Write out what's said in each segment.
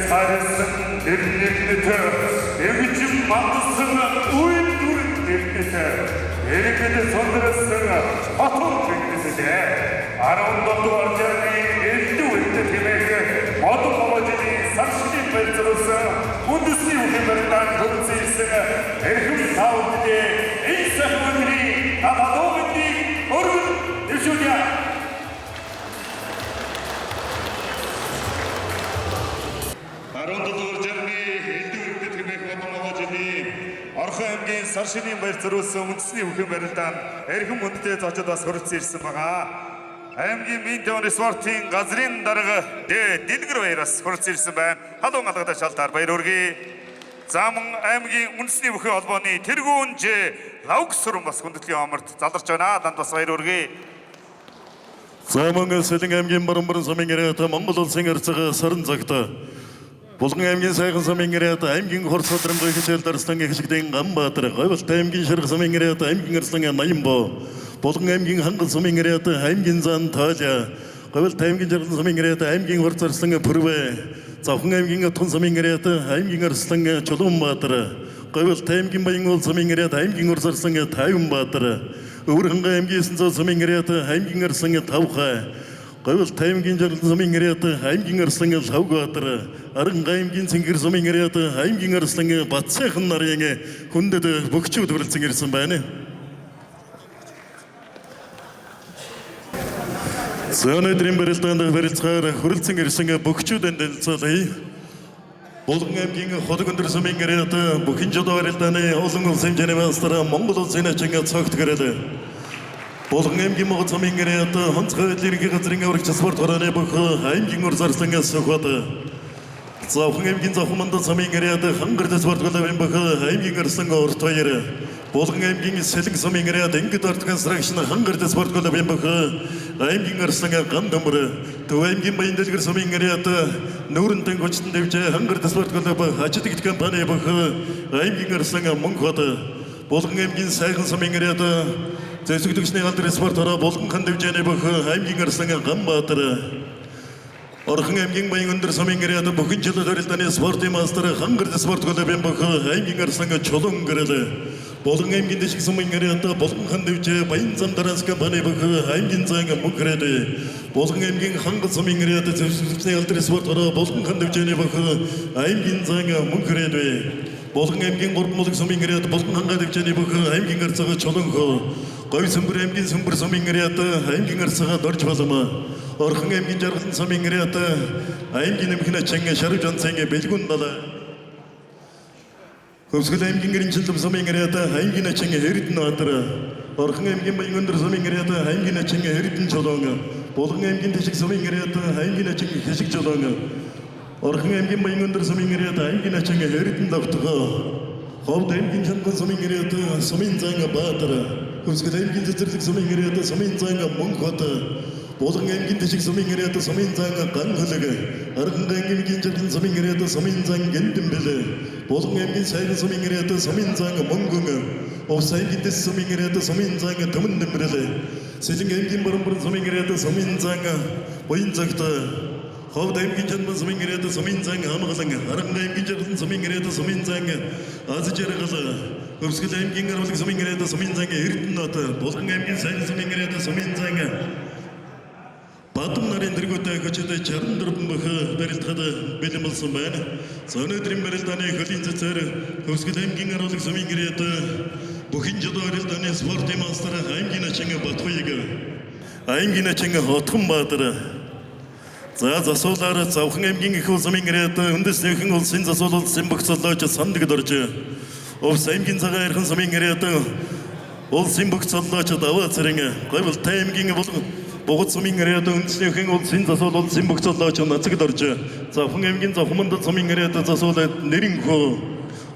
сайрсан эрдэнэтэй эгжим мандсан үйл дүр эрдэнэтэй эргэд сондрсан хотон бэгдэсээ 17 дугаар жарны элдв үлдэ тэмээг модон хавжны саршны бэлзүүлсэн үндэсний хэмжээнд хөрцөйсэн эрхэм сауддээ эйсэх өдрий гадаадны өргөн дэвшүүлье. Орхон аймгийн саршны баяр зориулсан үндэсний бүхэн барилдаанд эрхэм хүндтэй зочид бас хүрэлцэн ирсэн байгаа. Аймгийн Минтон спортын газрын дарга дэлгэр баяраас хүрэлцэн ирсэн байна. Халуун алгадаа шалтаар баяр хүргэе. Замун аймгийн үндэсний бүхэн холбооны тэргүүнж лавгс сүрэн бас хүндэтгэлийн амарт заларч байна. Данд бас баяр хүргэе. Замун Сэлэн аймгийн Баруун сумын гэрээт Монгол улсын арцгаа сарн цагта Булган аймгийн Сайхан сумын гэрээт аймгийн Хорс хөдрөмжийн хичээл дарслан эхлэгдэн Ганбаатар, Говьлт аймгийн Ширх сумын гэрээт аймгийн Арслан Наянбоо, Булган аймгийн Хангал сумын гэрээт аймгийн Зан Тооля, Говьлт аймгийн Жаргал сумын гэрээт аймгийн Хорс Арслан Пүрвэ, Завхан аймгийн Отхон сумын гэрээт аймгийн Арслан Чулуунбаатар, Говьлт аймгийн Баянгуул сумын гэрээт аймгийн Хорс Арслан Тайванбаатар, Өвөрхөнгө аймгийн Эсэнцоо сумын гэрээт аймгийн Арслан Тавхай, Говьлт аймгийн Жаргал сумын гэрээт аймгийн Арслан Лавгбаатар, Аран аймгийн Цэнгэр сумын гэрээт аймгийн Арслан Батсайхан нарын хүндэд бөхчүүд хүрэлцэн ирсэн байна. Өнөөдрийн барилдаанд барилцахаар хүрэлцэн ирсэн бөхчүүдэд танилцуулъя. Булган аймгийн Ходог өндөр сумын гэрээт бүхэн жодоо барилдааны олон улсын хэмжээний бастар Монгол улсын ачаан цогт гэрэл. Булган аймгийн Могот сумын гэрээт Хонцгой эрхийн газрын аврагч спорт хорооны бүх аймгийн Урс Арслан Сөхөд. Завхан аймгийн Завхманд сумын гэрээт Хангар спорт клубын бүх аймгийн Арслан Урт баяр. Булган аймгийн Сэлэн сумын гэрээт Ингээд арт констракшн Хангар спорт клубын бүх аймгийн Арслан Гандамбар. Төв аймгийн Баян дэлгэр сумын гэрээт Нүүрэнтэн гочтон дэвж Хангар спорт клуб ажидэгт компани бүх аймгийн Арслан Мөнхөд. Булган аймгийн Сайхан сумын гэрээт Зэсгдэгчний алдрын спорт хороо Булган хан дэвжээний бүх аймгийн Арслан Ганбаатар. Орхон аймгийн Баян өндөр сумын гэрээт бүхэн жил барилдааны спортын мастер Хангар спорт клубын бүх аймгийн Арслан Чулуун гэрэл. Булган аймгийн Дэшиг сумын гэрээт Булган хан дэвжээ Баян зам дараас компани бүх аймгийн Зан мөнгөрөөд. Булган аймгийн Хангал сумын гэрээт Зэсгдэгчний алдрын спорт хороо Булган хан дэвжээний бүх аймгийн Зан мөнгөрөөд. Булган аймгийн Гурбмулг сумын гэрээт Булган хангаа дэвжээний бүх аймгийн Арцгаа Чулуун. Говь Сүмбэр аймгийн Сүмбэр сумын гэрээт аймгийн Арцгаа Дорж Балам. Орхон аймгийн Жаргал сумын гэрээт аймгийн Нэмхэн Ачаан Шарв Жонцын Бэлгүн далай. Хөвсгөл аймгийн Гэрэнчилдэм сумын гэрээт аймгийн Ачаан Эрдэнэбаатар. Орхон аймгийн Баян өндөр сумын гэрээт аймгийн Ачаан Эрдэнэ Чулуун. Булган аймгийн Дэшиг сумын гэрээт аймгийн Ачаан Хэшиг Чулуун. Орхон аймгийн Баян өндөр сумын гэрээт аймгийн Ачаан Эрдэнэ Давтгоо. Ховд аймгийн Чанган сумын гэрээт Сумын Зан Баатар. Хөвсгөл аймгийн Цэцэрлэг сумын гэрээт Сумын Зан Мөнхөд. Булган аймгийн Дэшиг сумын гэрээт Сумын Зан Ганхөлөг. Архан аймгийн Жаргал сумын гэрээт Сумын Зан Гэнтэмбэл. Булган аймгийн Сайхан сумын гэрээт Сумын Зан Мөнгөн. Овс аймгийн Дэс сумын гэрээт Сумын Зан Төмөндэмбэл. Сэлэн аймгийн Баруун сумын гэрээт Сумын Зан Буян цагт. Ховд аймгийн Чанман сумын гэрээт Сумын Зан Хамгалан. Архан аймгийн Жаргал сумын гэрээт Сумын Зан Азжэргал. Хөвсгөл аймгийн Аруулаг сумын гэрээт Сумын Зан Эрдэнэбаатар. Булган аймгийн Сайхан сумын гэрээт Сумын Зан Батум нарын дэргүүтэй хөчөд 64 бүх барилдахад бэлэн болсон байна. Өнөөдрийн барилдааны хөлийн цэцэр Хөвсгөл аймгийн Аруулаг сумын гэрээт бүхэн жодоо барилдааны спортын мастер аймгийн Ачаан Батхуйг. Аймгийн Ачаан Отхонбаатар. Засуулаар Завхан аймгийн Их сумын гэрээт үндэснийхэн улсын засуул улсын бүх цолооч сандагд орж. Овс аймгийн Цагаан Ярхан сумын гэрээт улсын бүх цолооч даваа цэрэн. Говьлт аймгийн Богод сумын гэрээт үндэснийхэн улсын засуул улсын бүх цолооч нацагд орж. Завхан аймгийн Завхманд сумын гэрээт засуул нэрэн хөө.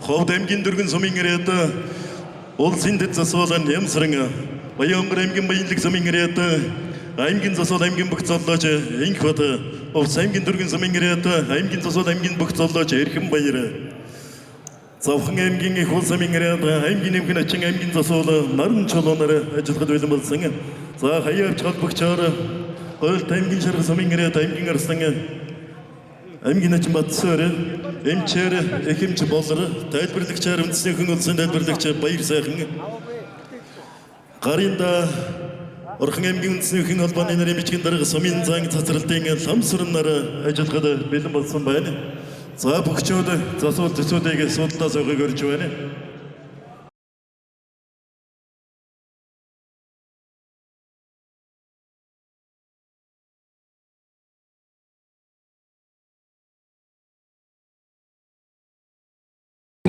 Ховд аймгийн Дөргөн сумын гэрээт улсын дэд засуул Ямсран. Баянгар аймгийн Баянлаг сумын гэрээт аймгийн засуул аймгийн бүх цолооч Инхбат. Овс аймгийн Дөргөн сумын гэрээт аймгийн засуул аймгийн бүх цолооч Эрхэм баяр. Завхан аймгийн Их сумын гэрээт аймгийн Нэмхэн Ачаан аймгийн засуул Наран Чулуунаар ажиллахад бэлэн болсон. За хаяарч холбогчоор Говьлт аймгийн Шарх сумын гэрээт аймгийн Арслан аймгийн начин Батсаар эмчээр эхэмч болор тайлбарлагчаар үндэснийхэн улсын тайлбарлагч Баяр сайхан гаринда Орхон аймгийн үндэснийхэн холбооны нарын бичгийн дарга сумын зан цацралтын ламсрнаар ажиллахад бэлэн болсон байна. За бүгчүүд засвал төсөөдийг судалдаа суугыг өрж байна.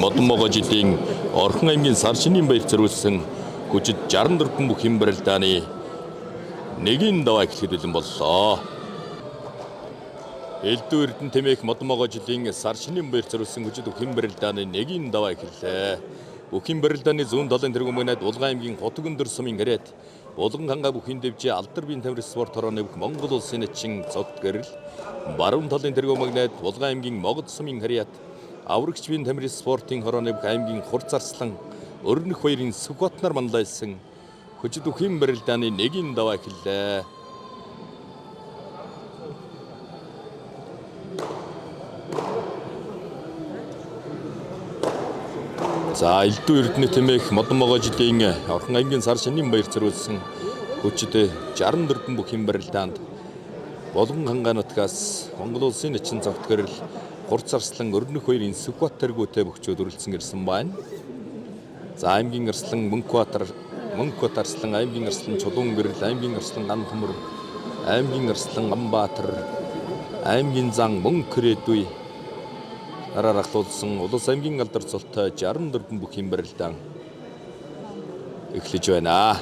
Модон Могой жилийн Орхон аймгийн Саршинын баяр зориулсан хүчит 64 бүх хэм барилдааны нэгийн даваа эхлэхэд бэлэн боллоо. Элдв Эрдэнэ Тэмээх Модон Могой жилийн Саршинын баяр зориулсан хүчит бүх хэм барилдааны нэгийн даваа эхэллээ. Бүх хэм барилдааны зүүн талын тэргүүмэнэд Улаан аймгийн Хотог өндөр сумын гараад Булган хангаа бүхийн дэвжээ Алдар биеийн тамирын спорт хорооны бүх Монгол улсын эчин цогт гэрэл баруун талын тэргүүмэнэд Улаан аймгийн Могод сумын харьяат аврагч биеийн тамирын спортын хорооны бүх аймгийн Хурц Арслан Өрнөх баярын Сүхбаатнаар манлайлсан хүчит бүх хэм барилдааны нэгийн даваа эхэллээ. За Элдв Эрдэнэ Тэмээх Модон Могой жилийн Орхон аймгийн Саршинын баяр зориулсан хүчит 64 бүх хэм барилдаанд Булган хангаа нутгаас Монгол улсын эчин цогт гэрэл Хурц Арслан Өрнөх баярын Сүхбаат тэргүүтэй бөхчүүд үргэлжлэн ирсэн байна. За аймгийн Арслан Мөнхбат Арслан, аймгийн Арслан Чулуун гэрэл, аймгийн Арслан Ган Төмөр, аймгийн Арслан Ганбаатар, аймгийн зан Мөнхрээдүй араар ахлуулсан улс аймгийн алдар цолтой 64 бүх хэм барилдаан эхлэж байна.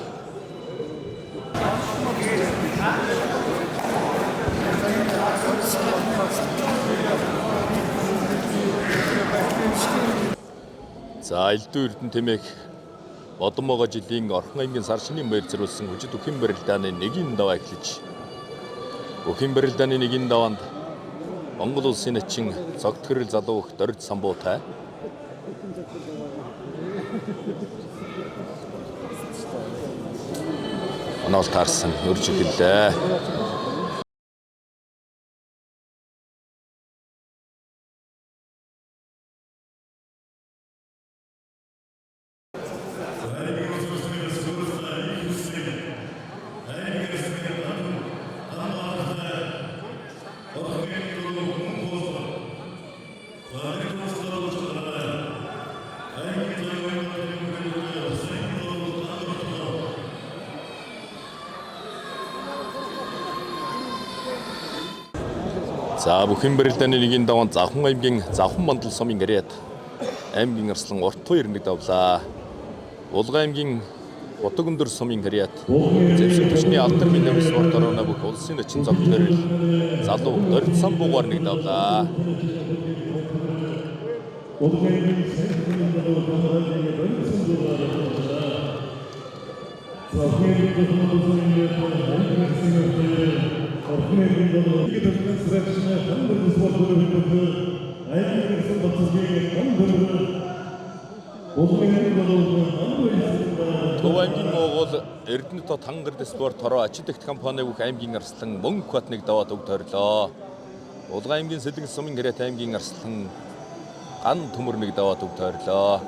За Элдв Эрдэнэ Тэмээх Модон Могой жилийн Орхон аймгийн Саршинын баяр зориулсан хүчит бүх хэм барилдааны нэгийн даваа эхлэж бүх хэм барилдааны нэгийн даваанд Монгол улсын эчин цогт гэрэл залуу их Дорж Самбуутай оноол таарсан өрж эхэллээ. За бүх хэм барилдааны нэгийн даваанд Завхан аймгийн Завхан мандал сумын гараад аймгийн Арслан Урт баяр нэг давлаа. Улаан аймгийн Хотог өндөр сумын гараад Зэвсэг түвшний Алдар биеийн тамирын спорт хорооны бүх улсын эчин цогт гэрэл залуу Дорж Самбуугаар нэг давлаа. Төв аймгийн Монгол Эрдэнэ тот хангар спорт хороо ачидагт компани бүх аймгийн Арслан Мөнхбатныг даваад өг тойрлоо. Улаан аймгийн Сэлэн сумын гараад аймгийн Арслан Ган Төмөрнийг даваад өг тойрлоо.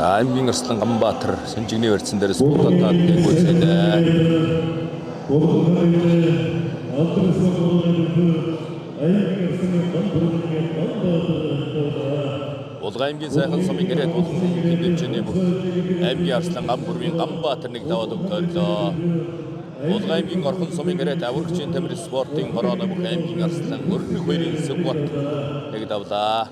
За аймгийн Арслан Ганбаатар Сэнжигний барьсан дээр спортод дээгүүцээ. Улаан аймгийн сайхан сумын гараад Улаан аймгийн хэмжээний бүх аймгийн Арслан Ганбүргийн Ганбаатар нэг даваад өг тойрлоо. Улаан аймгийн Орхон сумын гараад аврагчийн тамирын спортын хорооны бүх аймгийн Арслан Өрнөх баярын Сүхбаат нэг давлаа.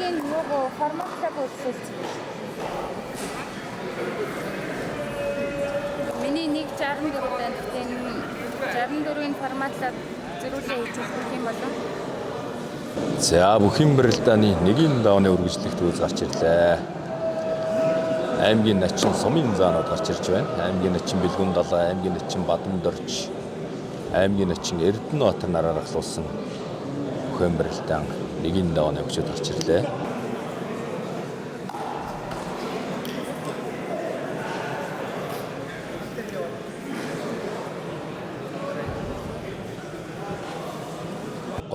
Амгийн нөгөө форматлаг үзүүлж. Миний 164 байна. Тэгэхээр 64-ийн форматлаг зөрүүлээ хийж өгөх юм болов. За бүхэн барилдааны 1-7-ны үргэлжлэлт үз гарч ирлээ. Аймгийн начин сумын заанууд гарч ирж байна. Аймгийн начин Бэлгүн далай, аймгийн начин Бадамдорж, аймгийн начин Эрдэнэбаатар нараар ахлуулсан бүхэн барилдаан 1-7-ны өгчөд гарч ирлээ.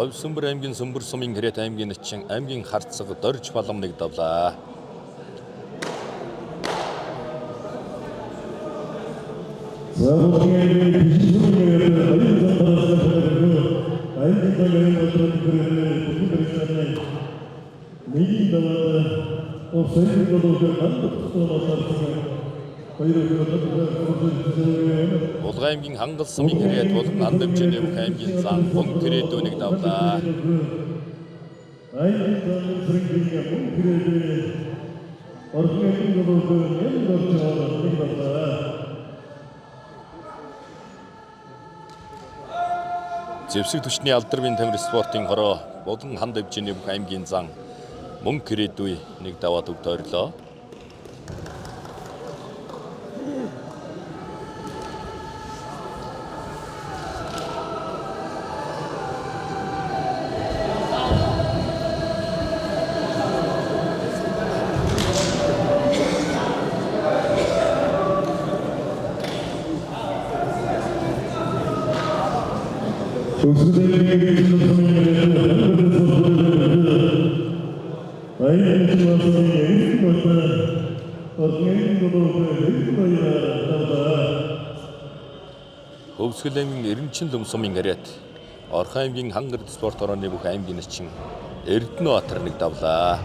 Говьсөнбөр аймгийн Сөмбөр сумын Хэрэт аймгийн начин аймгийн Харцаг Дорж балам нэгдвлаа. Улган аймгийн Хангал сумын Хэрэт болон Ханд хэмжээний бүх аймгийн зан Мөнх Хэрэт нэгдвлаа. Зэвсэг түвшний алдармын тамир спортын хороо болон Ханд хэмжээний бүх аймгийн зан Мөнх Хэрэт нэг даваад үг тойрлоо. Хөвсгөл аймгийн Эренчин Лөм сумын Хэрэт, Орхон аймгийн Хангар спорт орооны бүх аймгийн начин Эрдэнэбаатар нэгдвлаа.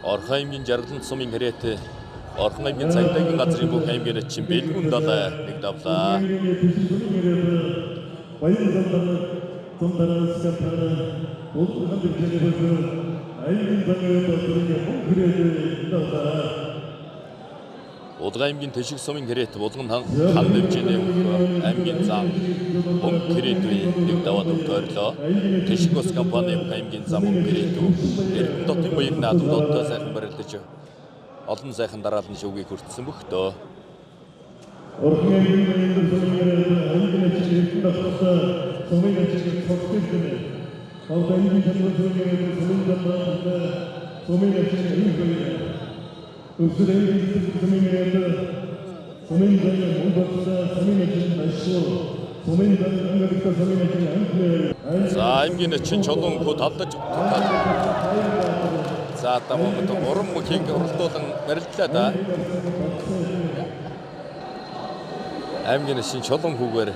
Орхон аймгийн Жаргалан сумын Хэрэт, Орхон аймгийн Цагдаагийн газрын бүх аймгийн начин Бэлгүн далай нэгдвлаа. Улган аймгийн Тэшиг сумын Хэрэт болон Ханд хэмжээний аймгийн зан Мөнх Хэрэт нэг даваад үг тойрлоо. Тэшиг ус компани аймгийн зан Мөнх Хэрэт Эрдэнэ дотны баяр наадмуудтай сайхан барилдаж олон сайхан дараалан шүүгийг хүртсэн бөхтөө. За аймгийн начин Чулуунхүү талдаж за тамамд 3 мөхийн оролдуулан барилдлаа да. Аймгийн начин Чулуунхүүгээр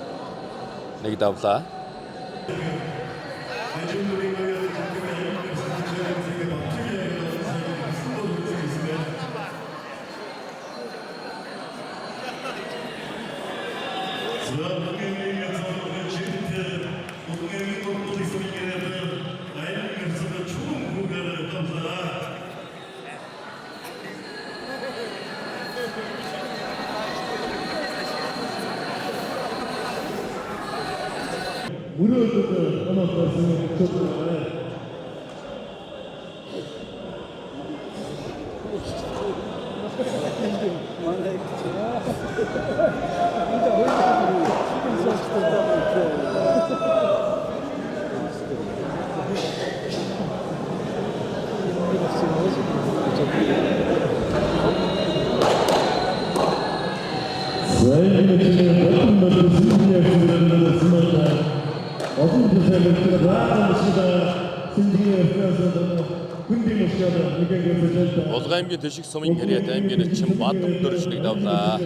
нэг давлаа. Булган аймгийн Тэшиг сумын Гэрээд аймгийн Чин Бадам дөржнийг давлаа.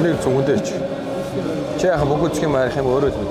Энийг цугундээч. Чи яха бүгдсгийн марих юм өөрөө л мэд.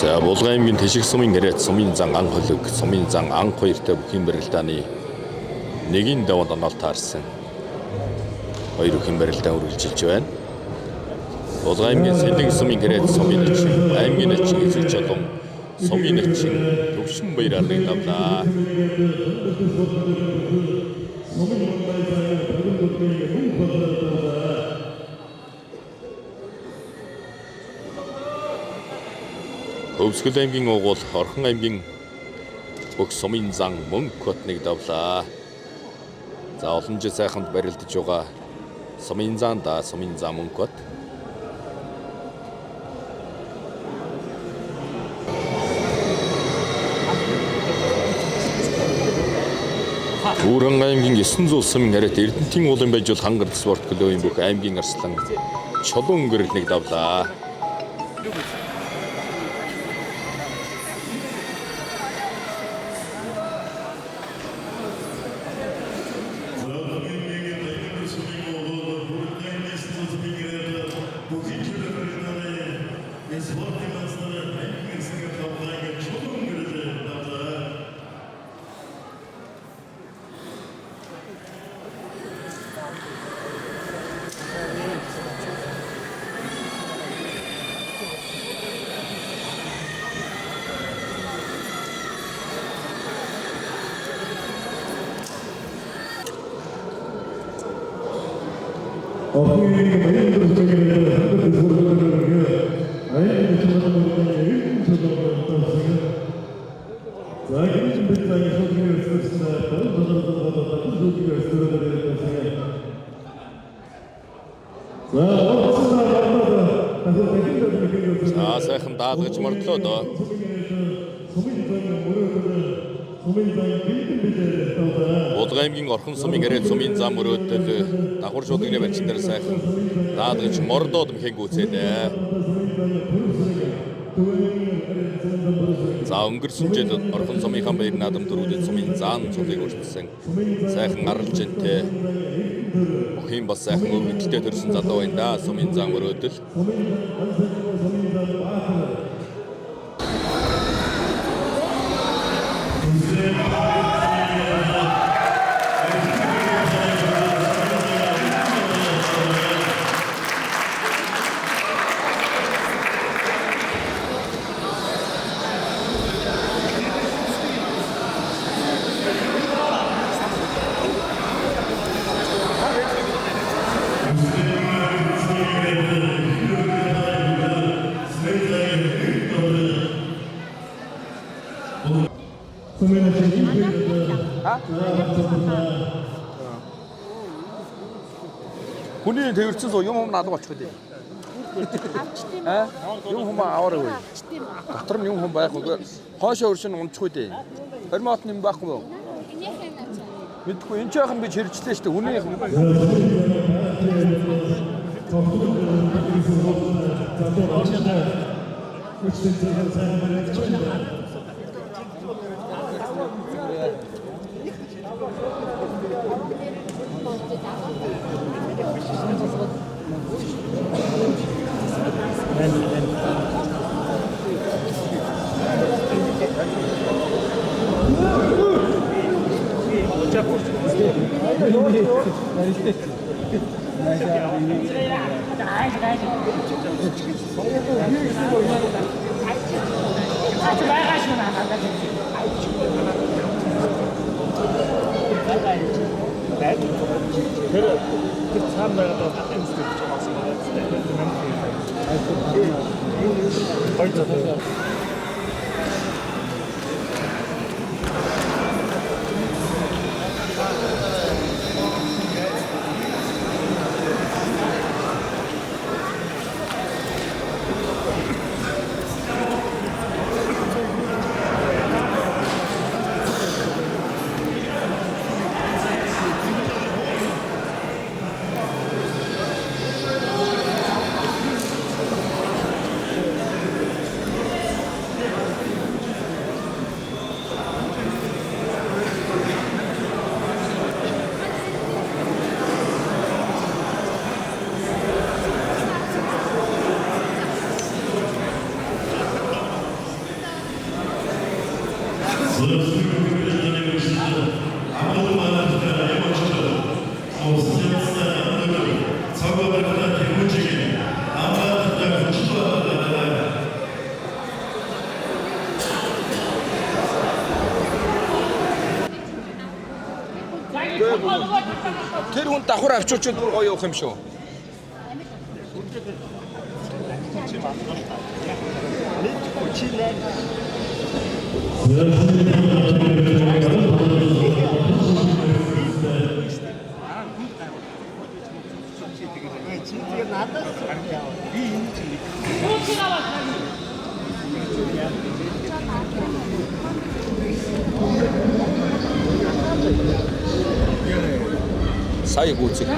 За Булган аймгийн Тэшиг сумын Гэрээд сумын зан анх хөлөг, сумын зан анх хоёртой бүхий барилдааны Нэгийн даваад онол таарсан. Хоёр бүхэн барилдаа үргэлжилж байна. Булган аймгийн Сэлэг сумын гэрээд сумын эчин, аймгийн эчин эзэж олон сумын эчин төвшин баяраар давлаа. Өвсгөл аймгийн угуул Орхон аймгийн бүх сумын зан мөнгө хотныг давлаа. За олон жил сайханд барилдаж байгаа сумын зан мөнгө хот. Үрэн аймгийн 900 сумын харьяат Эрдэнэтийн уулын байж бол хангар спорт клубын бүх аймгийн арслан чулуун гэрэлнийг давлаа. За сайхан даалгаж мордлоо доо. Булган аймгийн Орхон сумын гэрээд сумын зам өрөөдөл давхар шуудганы барьчин дээр сайхан даалгаж мордоод мхэн гүйцээлээ. За өнгөрсөн жил Орхон сумынхан баяр наадам дөрвөлд сумын заан цулыг өртсөн. Сайхан аралжинтэй охин бас сайхан өвгөлтэй төрсэн залуу байна да сумын зам өрөөдөл. Хүний тэрсэн суу юм надад очих үү? Юм хүм аваарай. Дотор нь юм хүм байхгүй. Хоошоо өршин унчих үү? Формат юм байхгүй юу? Мэдгүй энэ ч яахан би хэржлээ шүү дээ. Үнийх юм. Тэр хүн давхар авчуучвал бүр гоё явах юм шүү. Сая гүцэг.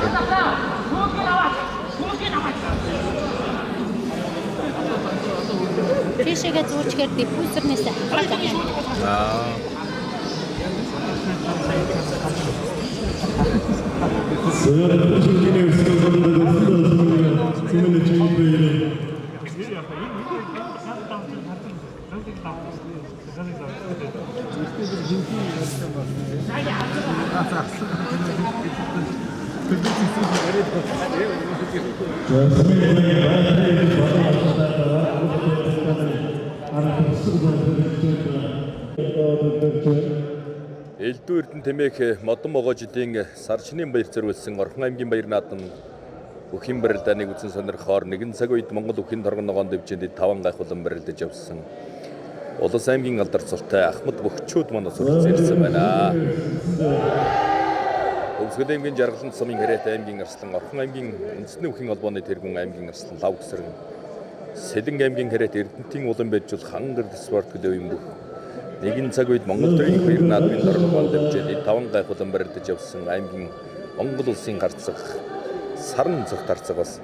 Тийшээгээ зүүчгээр диффузернээс хаваад байна. Элдв Эрдэнэ тэмээх модон могоо жилийн сар шинийн баяр зориулсан Орхон аймгийн баяр наадам бүхий барилдааныг үзэн сонирхоор нэгэн цаг үед Монгол бүхий торгон ногоон дэвжээнд 5 гайхуулан барилдаж явсан. Улас аймгийн алдар цолтой Ахмад Бөхчүүд манаас уралж ирсэн байна. Өвсгөл аймгийн Жаргалан сумын Хэрэг аймгийн Арслан, Орхон аймгийн үндэсний бүхий холбооны тэргүүн аймгийн Арслан, Лав Гэсрэн, Сэлэнг аймгийн Хэрэг Эрдэнэтийн улан байжул Хангар спорт клуб юм бүх. Нэгэн цаг үед Монгол төрийн баяр наадмын торгон дэвжээнд 5 гайхуулан барилдаж явсан аймгийн Монгол улсын гарцаг сарн цогт харцагаас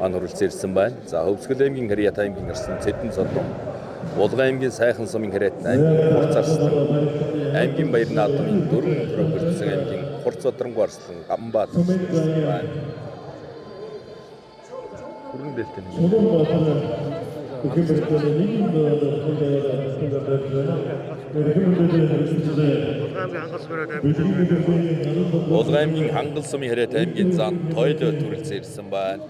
анхаарч ирсэн байна. За Өвсгөл аймгийн Хэрэг аймгийн Арслан, Цэдэн Цодон, Булган аймгийн Сайхан сумын Хэрэг аймгийн Хурц Арслан, аймгийн баяр наадмын 4 төрөлсөн аймгийн Хурц Бадрангуй Арслан, Гамбат байна. Хүрэн дэлтэн. Булган аймгийн Хангал сумын Хэрэг аймгийн Зан Тойло төрөлцөн ирсэн байна.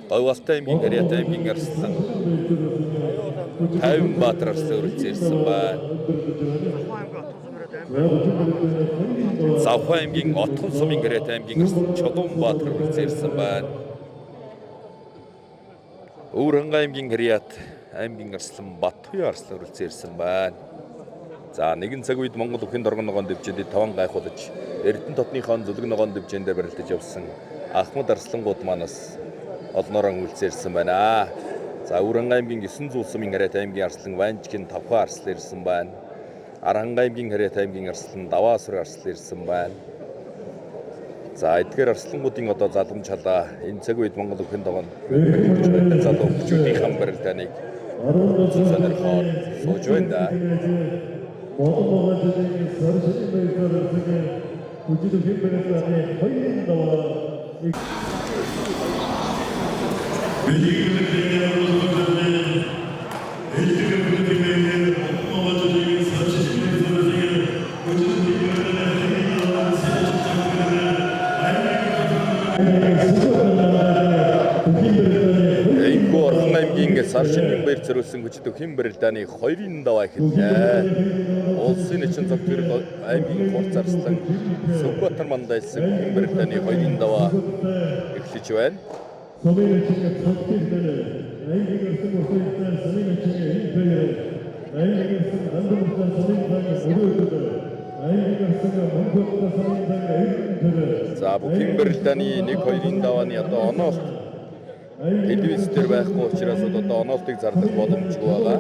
Говьгалтай аймгийн Хэрэг аймгийн Арслан, Тайван Баатар Арслан төрөлцөн ирсэн байна. Завхай аймгийн Отхон сумын Хэрэг аймгийн Арслан, Чулуун Баатар төрөлцөн ирсэн байна. Өвөрхангай аймгийн Хэрэг аймгийн Арслан, Батхуян Арслан төрөлцөн ирсэн байна. За нэгэн цаг үед Монгол бүхий торгон ногоон дэвжээнд 5 гайхуулж Эрдэнэ дотныхон зүлэг ногоон дэвжээнд барилдаж явсан Ахмад Арслангууд манаас олноороо үлцээрсэн байна. За Өвөрхангай аймгийн 900 сумын Хэрэг аймгийн Арслан, Ванжгийн Тавхай Арслан ирсэн байна. Архангай аймгийн Хэрэг аймгийн Арслан, Даваасрын Арслан ирсэн байна. За эдгээр арслангуудын одоо залгамж халаа энэ цаг үед Монгол бүхий торгон залуу хүчүүдийн барилдааныг сонирхоор сууж байна. Орхон аймгийн сар шинийн баяр зориулсан хүчит бүхий барилдааны 2-ын даваа эхэллээ. Улсын эчин цог төрөг аймгийн Хурц Арслан, Сүхбаатар мандайлсан бүхий барилдааны 2-ын даваа эхлэж байна. За бүхий барилдааны 1-2-ын давааны одоо онолт телевиз дээр байхгүй учраас одоо онолтыг зарлах боломжгүй байгаа.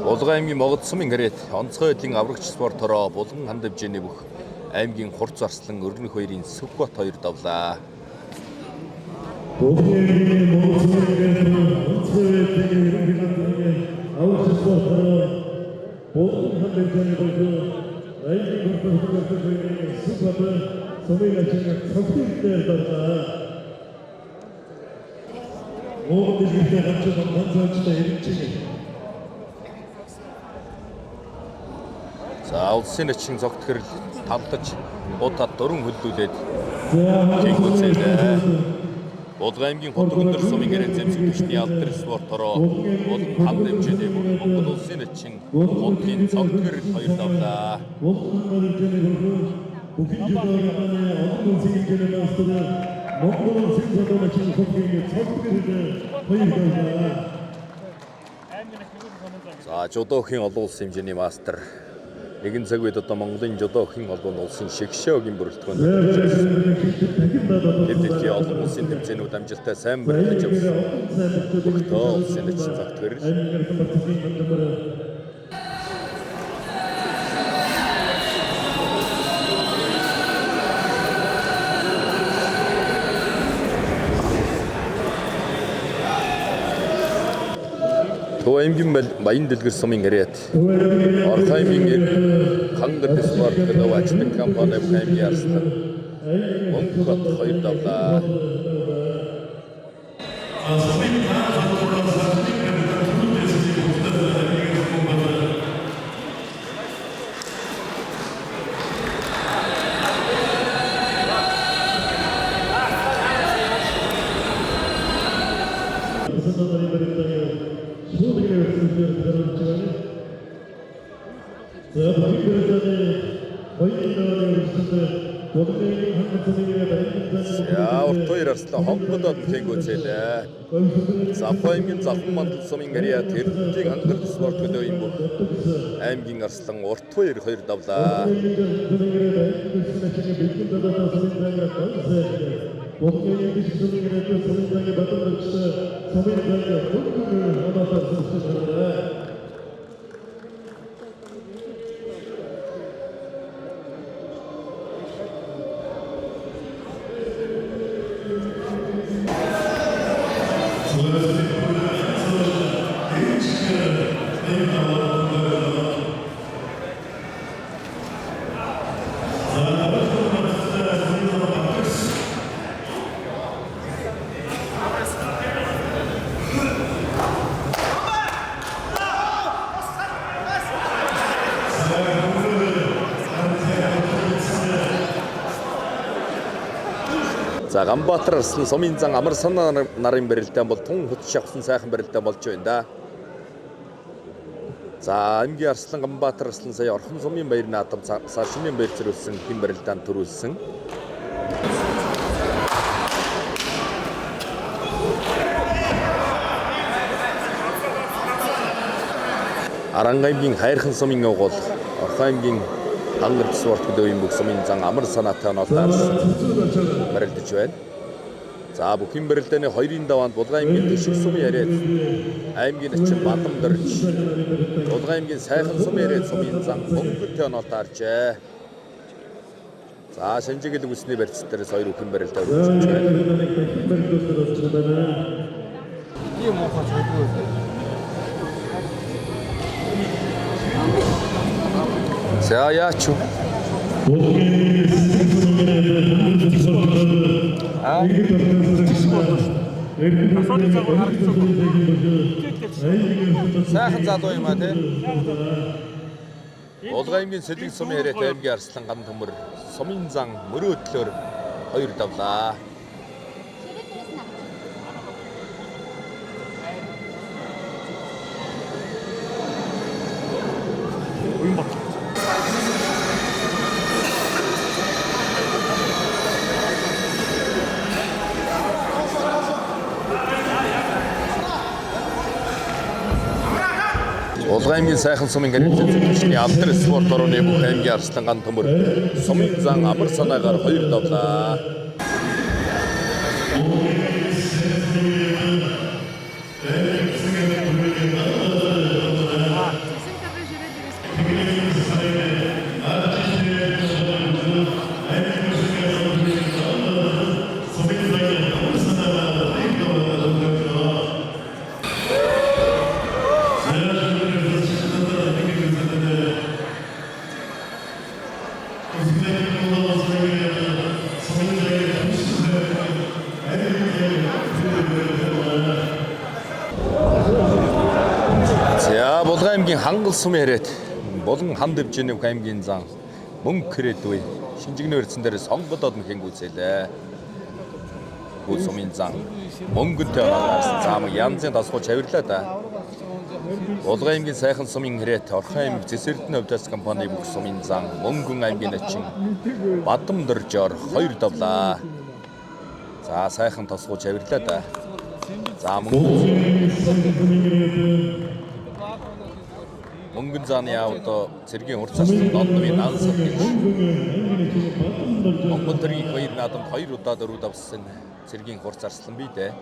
Булган аймгийн Могод сумын гарет онцгой эдийн аврагч спортороо Булган ханд хэмжээний бүх аймгийн хурц арслан өргөнөх хоёрын Сүхбат хоёр давлаа. За улсын эчин цогтгөрл тавтаж удаад дөрөн хөллүүлээд хийгүүлсэн. Булган аймгийн Ходог өндөр сумын гэрээ зэмсэг түвшний алдар спортороо Булган ханд хэмжээний Монгол улсын эчин Ходлын цогтгөрл хоёр давлаа. За жодоохийн олон улсын хэмжээний мастер нэгэн цаг үед одоо Монголын жодоохийн холбооны улсын шигшөөгийн бүрэлдэхүүн дэвтэлтийн олон улсын тэмцээнүүд амжилттай сайн барьж явсан. Бүгдөө улсын эчин цогтгөрл. Төв аймгийн Баян дэлгэр сумын гарет Орхаймын хангар спорт гэдэг ажлын компани аймгийн арслан Монгол хоёр давлаа. За урт хоёр арслан хонгодод тэнгүүцээлээ. Завхаймын завхан мандал сумын гарет Эрдэнэтийн хангар спорт хөдөөгийн бүх аймгийн арслан урт хоёр давлаа. За Ганбаатар арслан сумын зан амар санаа нарын барилдаан бол тун хөт шавсан сайхан барилдаан болж байна да. За аймгийн арслан Ганбаатар арслан сая Орхон сумын баяр наадам саршины баяр зэрүүлсэн хэм барилдаан төрүүлсэн. Арангаймгийн Хайрхан сумын угуул Орхон аймгийн хангар спорт хөдөөгийн бүх сумын зан амар санаатай онолоор барилдаж байна. За бүхэн барилдааны хоёрын даваанд Булган аймгийн Төшиг сумын яриад аймгийн эчин Бадам дөрж Булган аймгийн Сайхан сумын яриад сумын зан хөнгөтэй онолоор аржээ. За шинжигэл үсний барьц дээрээс хоёр бүхэн барилдаа үргэлжлэж байна. Ийм мохоо цоггүй. За яач юу? Сайхан залуу юм а тий. Булган аймгийн Сэлэг сумын яриад аймгийн арслан ган төмөр сумын зан мөрөөдлөөр хоёр давлаа. Булган аймгийн сайхан сумын гэрэлтэн зөвшний алдар спорт орооны бүх аймгийн арслан ган төмөр сумын зан амар санаагаар 2 давлаа. За Булган аймгийн хангал сумын хэрэг болон ханд дэвжээний бүх аймгийн зан мөнгө кредитгүй шинжигнээ өрцөн дээр сонгодод мхэн гүйцээлээ. Бүх сумын зан мөнгөтэй байгаас заам янзын тасгууч авирлаа да. Булган аймгийн сайхан сумын хэрэг Орхон аймаг Цэсэрдэн хувьдас компани бүх сумын зан мөнгөн аймгийн ачин Бадам дөржоор 2 давлаа. За сайхан тасгууч авирлаа да. За мөнгөн зааны авто цэргийн хурцаслан донны нансад гэж Монгол төрийн 2 наадамд 2 удаа дөрөв давсан цэргийн хурцаслан бий дээ.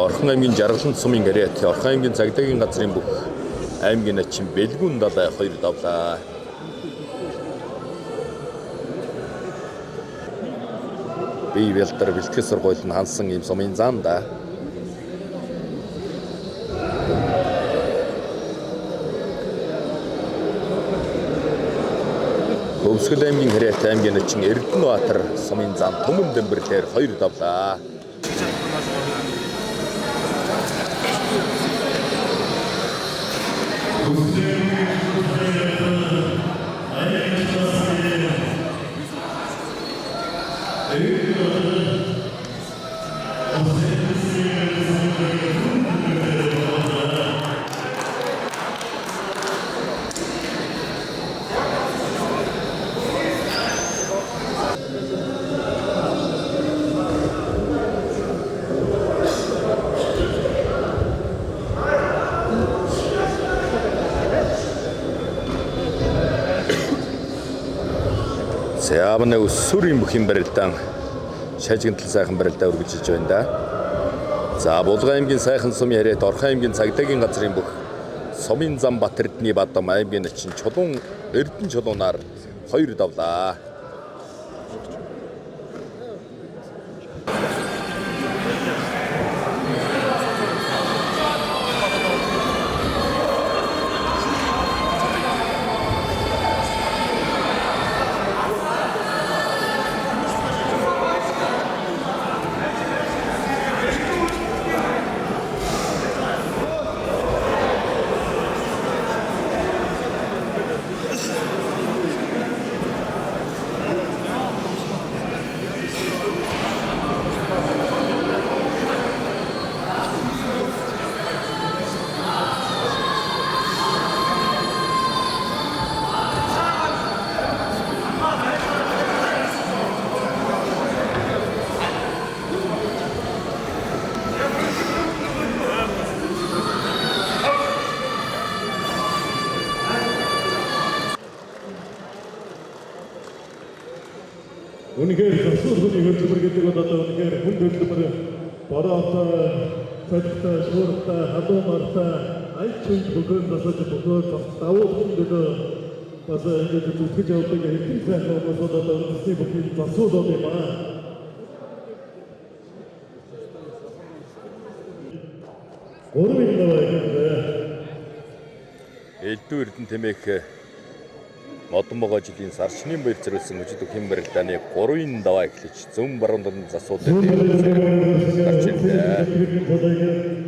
Орхон аймгийн Жаргалан сумын гэрээт Орхон аймгийн цагдаагийн газрын бүх аймгийн ачин бэлгүүн далай 2 давлаа. Бие бэлтэр бэлтгэл сургууль нь хансан юм сумын зан да. Өвсгөл аймгийн гэрээт аймгийн ачин Эрдэнэбаатар сумын зан Түмэн Дэмбэрлэр 2 давлаа. Яавна өссөрийн бүх юм барилдаан шажигнтал сайхан барилдаа үргэлжилж байна да. За Булган аймгийн сайхан сумын хэрэг Орхон аймгийн цагдаагийн газрын бүх сумын зам Бат Эрдэнэ Бадам аймгийн ачин Чулуун Эрдэнэ чулуунаар 2 давлаа. Үнэхээр засваргын хөдөлмөр гэдэг бол одоо үнэхээр хүн хөдөлмөр бороотой, цогтой, шууртай, халуумартай аль ч бүхэн засаж бүхэн давуу төлөө бас ингэж зүтгэж явдаг хэдэн сайн хүмүүс одоо үнэсний бүхий засвар юм аа. Гурван даваа гэдэг. Элдв Эрдэнэ тэмээх модон могоо жилийн сар шинийн баяр зориулсан өчигдөр хэн барилдааны 3-ын даваа эхлэж зүүн баруун засварлын гарч ирлээ.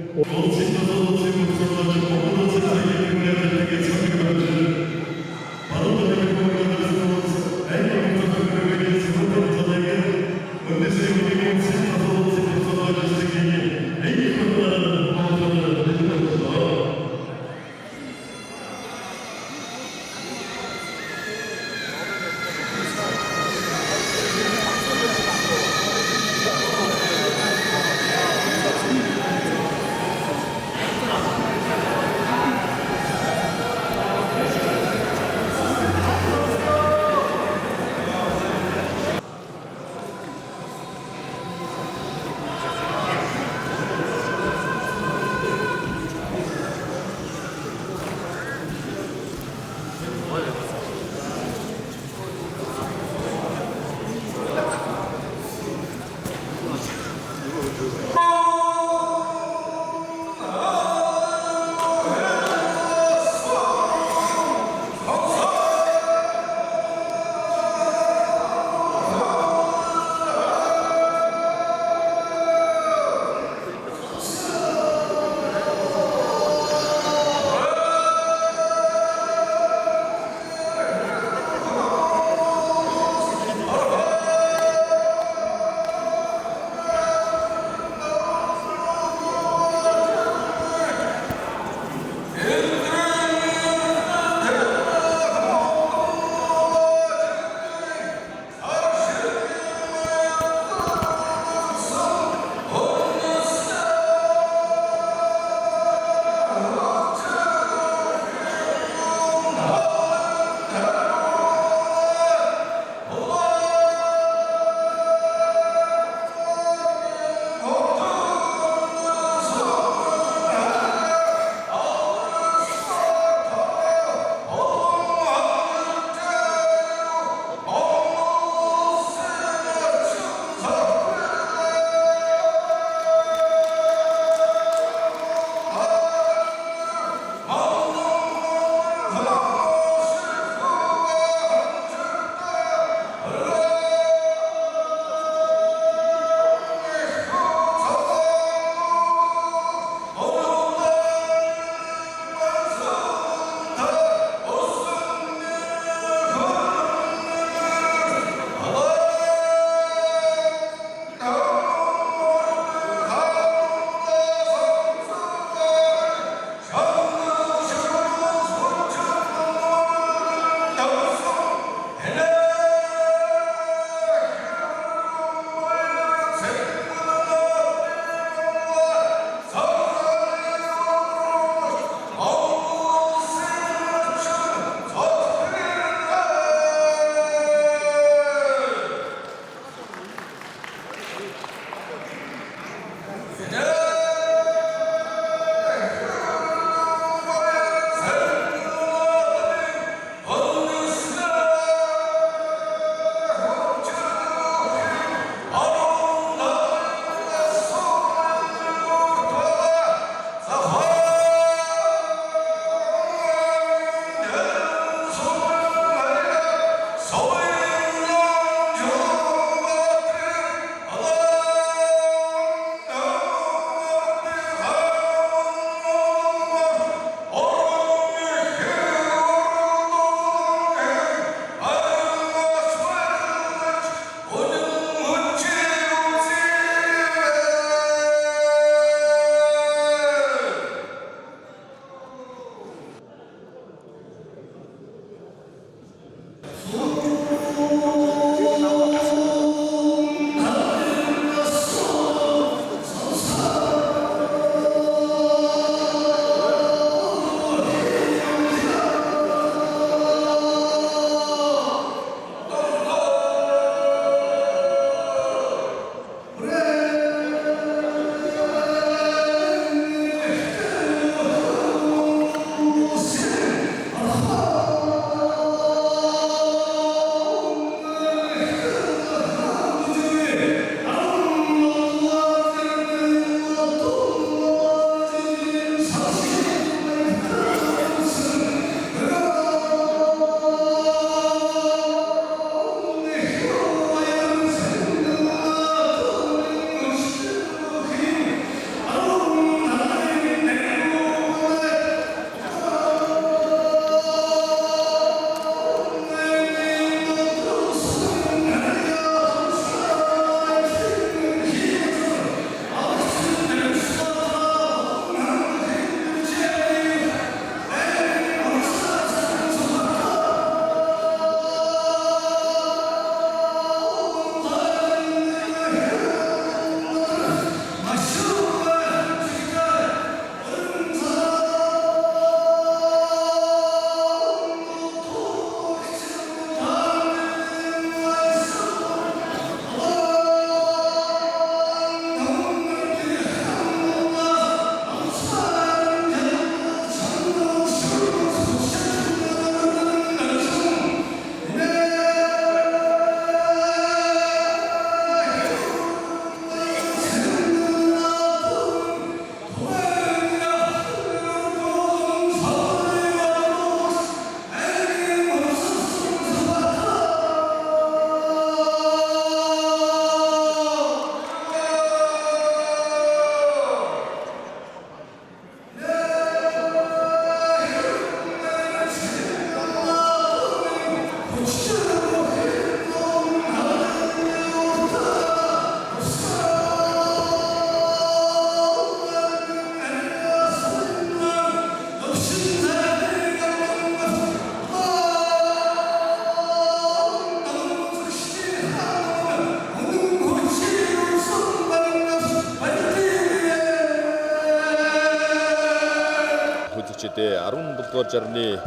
хүчтэй 17 дугаар жарны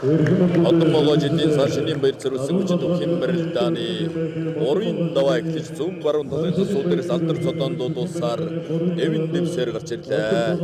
Одон могоо жилийн сар шинийн баяр зориулсан хүчит бүхэн барилдааны 3-ын даваа эхлэж зүүн баруун талын засуу дээрээс алдар цодон дуудуулсаар дэвэн дэвсээр гарч ирлээ.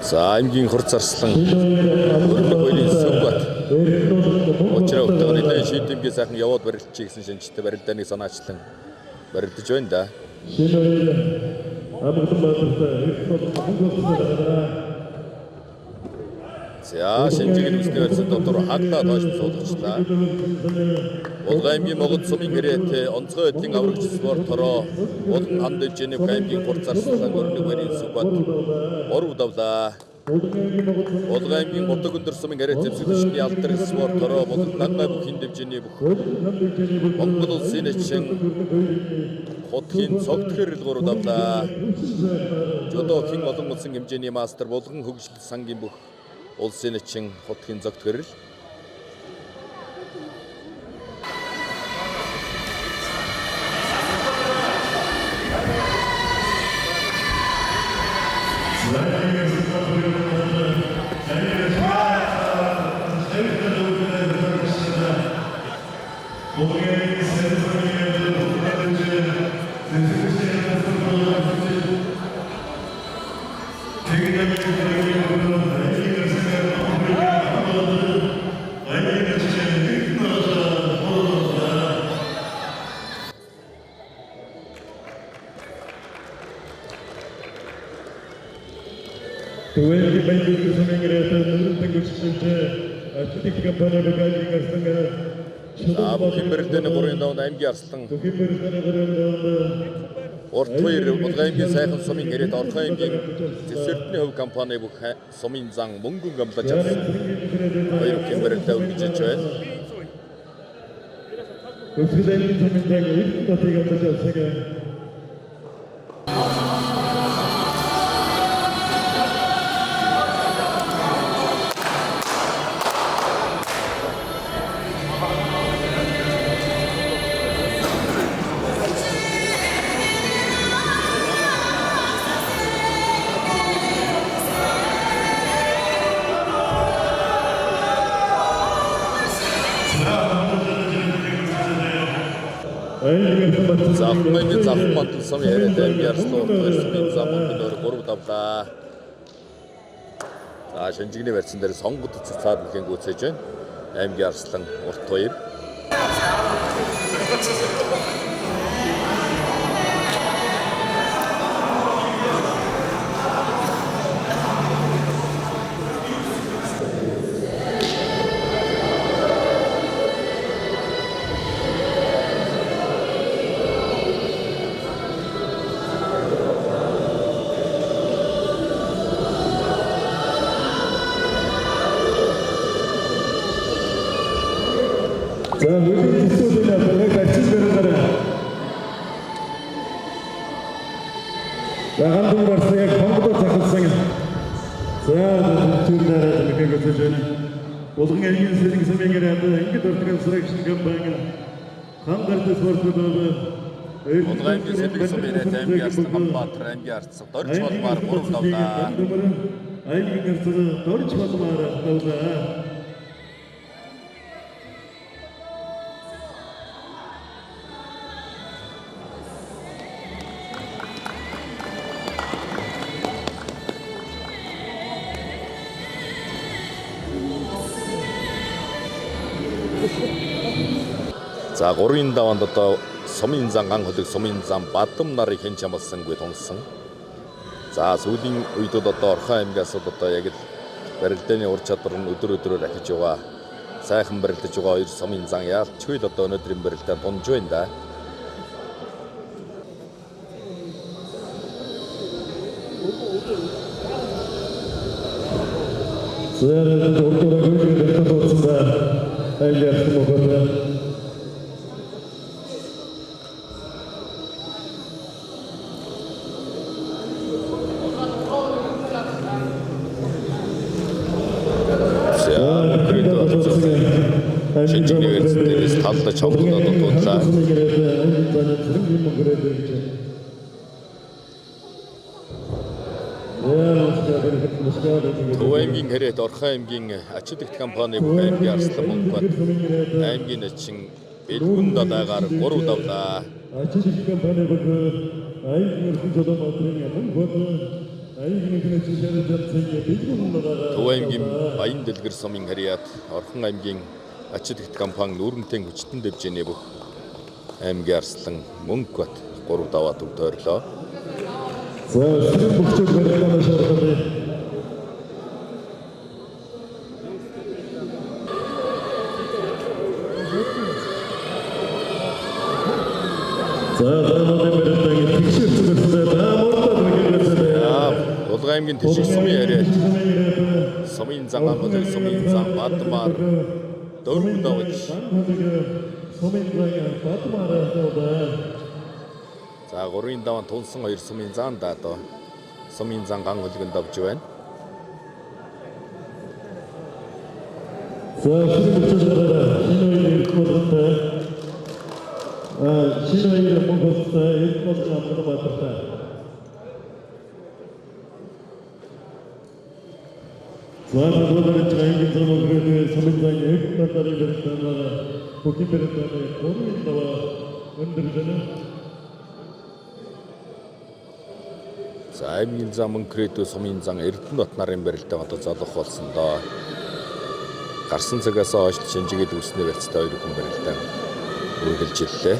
За аймгийн хур зарслан өрнөг баярын сүмбат очроо өтгөний шийдэмгээ сайхан яваад барилдчих гэсэн шинжтэй барилдааны санаачлан барилдаж байна да. За шинжийг үстэй барьсан дотор хаглаа доош суулгачлаа. Улгай аймгийн могод сумын гэрээт онцгой эдлийн аврагч спортороо улан ханд дэвжээний аймгийн хур зарслан өрнөг баярын сүмбат оров давлаа. Улгай аймгийн Ботог өндөр сумын гэрээ зэвсэгчний алдар спортороо болон Нангай бүхий дэвжээний бүх Монгол улсын эчин хотын цогт хэрэлгүүр давлаа. Жодохийн олон улсын хэмжээний мастер болгон хөгжил сангийн бүх улсын эчин хотын цогт хэрэл. Төвөөрийн баялаг сумын гэрээт нүүрэн гүцэлж арчдик компани багийн гарсан бүхэн барилдааны 3-ын даваа аймгийн арслан Урт хоёр Улгай аймгийн сайхан сумын гэрээт Орхон аймгийн Зэвсэрдний хөв компани бүх сумын зан мөнгөн гамлаж авсан. Хоёр бүхэн барилдаа үргэлжлэж байна. Өсгөлэн сумын зан их батыг гамлаж авсан. Захмын захмын мантал сумын яриад аймгийн арслан Урт сумын зам мөнгөнөөр 3 давлаа. За шинжигний барьсан дээр сонгод цацаад бүхэн гүйцээж байна. Аймгийн арслан Урт хоёр. За мөрийн төсөөлөл авах ажил барилаа. Гандан барсаг Монголд захалсан. За төсөөлөлөөр мэхэг өсөж байна. Улган аймгийн сэрэг сумын гэрээт ингээд уртган сэрэгшин компани хангарт спортууд Улгай аймгийн сэрэг сумын гэрээт аймгийн арслан Хамбаатар аймгийн арцсан дорж болмаар 3 давлаа. аймгийн арцсан дорж болмаар давлаа. За 3-ын даваанд одоо сумын зан ган хөлөг сумын зан бадам нарыг хэн ч амлсангүй тунсан. За сүүлийн үед одоо Орхон аймгаас одоо яг л барилдааны ур чадвар нь өдөр өдрөөр ахиж яваа. сайхан барилдаж байгаа хоёр сумын зан яалтчгүй л одоо өнөөдрийн барилдаа тунж байна да. Зээрээ дөрөвдүгээр гүйцэтгэх болсон айлгаарч mogol. Шинжлэх ухаанаас талд чавлаад дуудлаа. Төв аймгийн хэрэг Орхон аймгийн ачууд их компани бүх аймгийн Арслан Монгол аймгийн начин Бэлгүн далайгаар 3 давлаа. Ачууд их компани бүх аймгийн Жоломотрын Монгол аймгийн Төв аймгийн Баян Дэлгэр сумын харьяат Орхон аймгийн ачууд их компани нүүрэнтэй хүчтэн дэвжэнэ бүх аймгийн Арслан Монгол 3 даваа төгтөөрлөө. За сэрэн бүгчүүд барилгааны шаардлага. За таамаг барилгааны тэгшэр зүгтээ таамагтад нэгэрсэн. Улган аймгийн Тэшиг сумын харьяат сумын зан амбал сумын зан Бадмаар дөрвөн давж сумын зан Бадмаар даваа. За 3-ын даван тунсан 2 сумын зан даадаа сумын зан ган хөлгөнд давж байна. За шинэ Монголтой эрдэнэ амрах баттай. За бүгд чангийн замгрээд сумын зан эрдэнэ тарихтай бүхибэртэй 3-ын даваа өндөржэнэ. За аймгийн зам Мөнхрээд сумын зан Эрдэнэбат нарын барилдаа одоо залах болсон доо. Гарсан цагаас хойш шинжгээд үүснэ барьцтай 2 хүн барилдаа үргэлж ирлээ.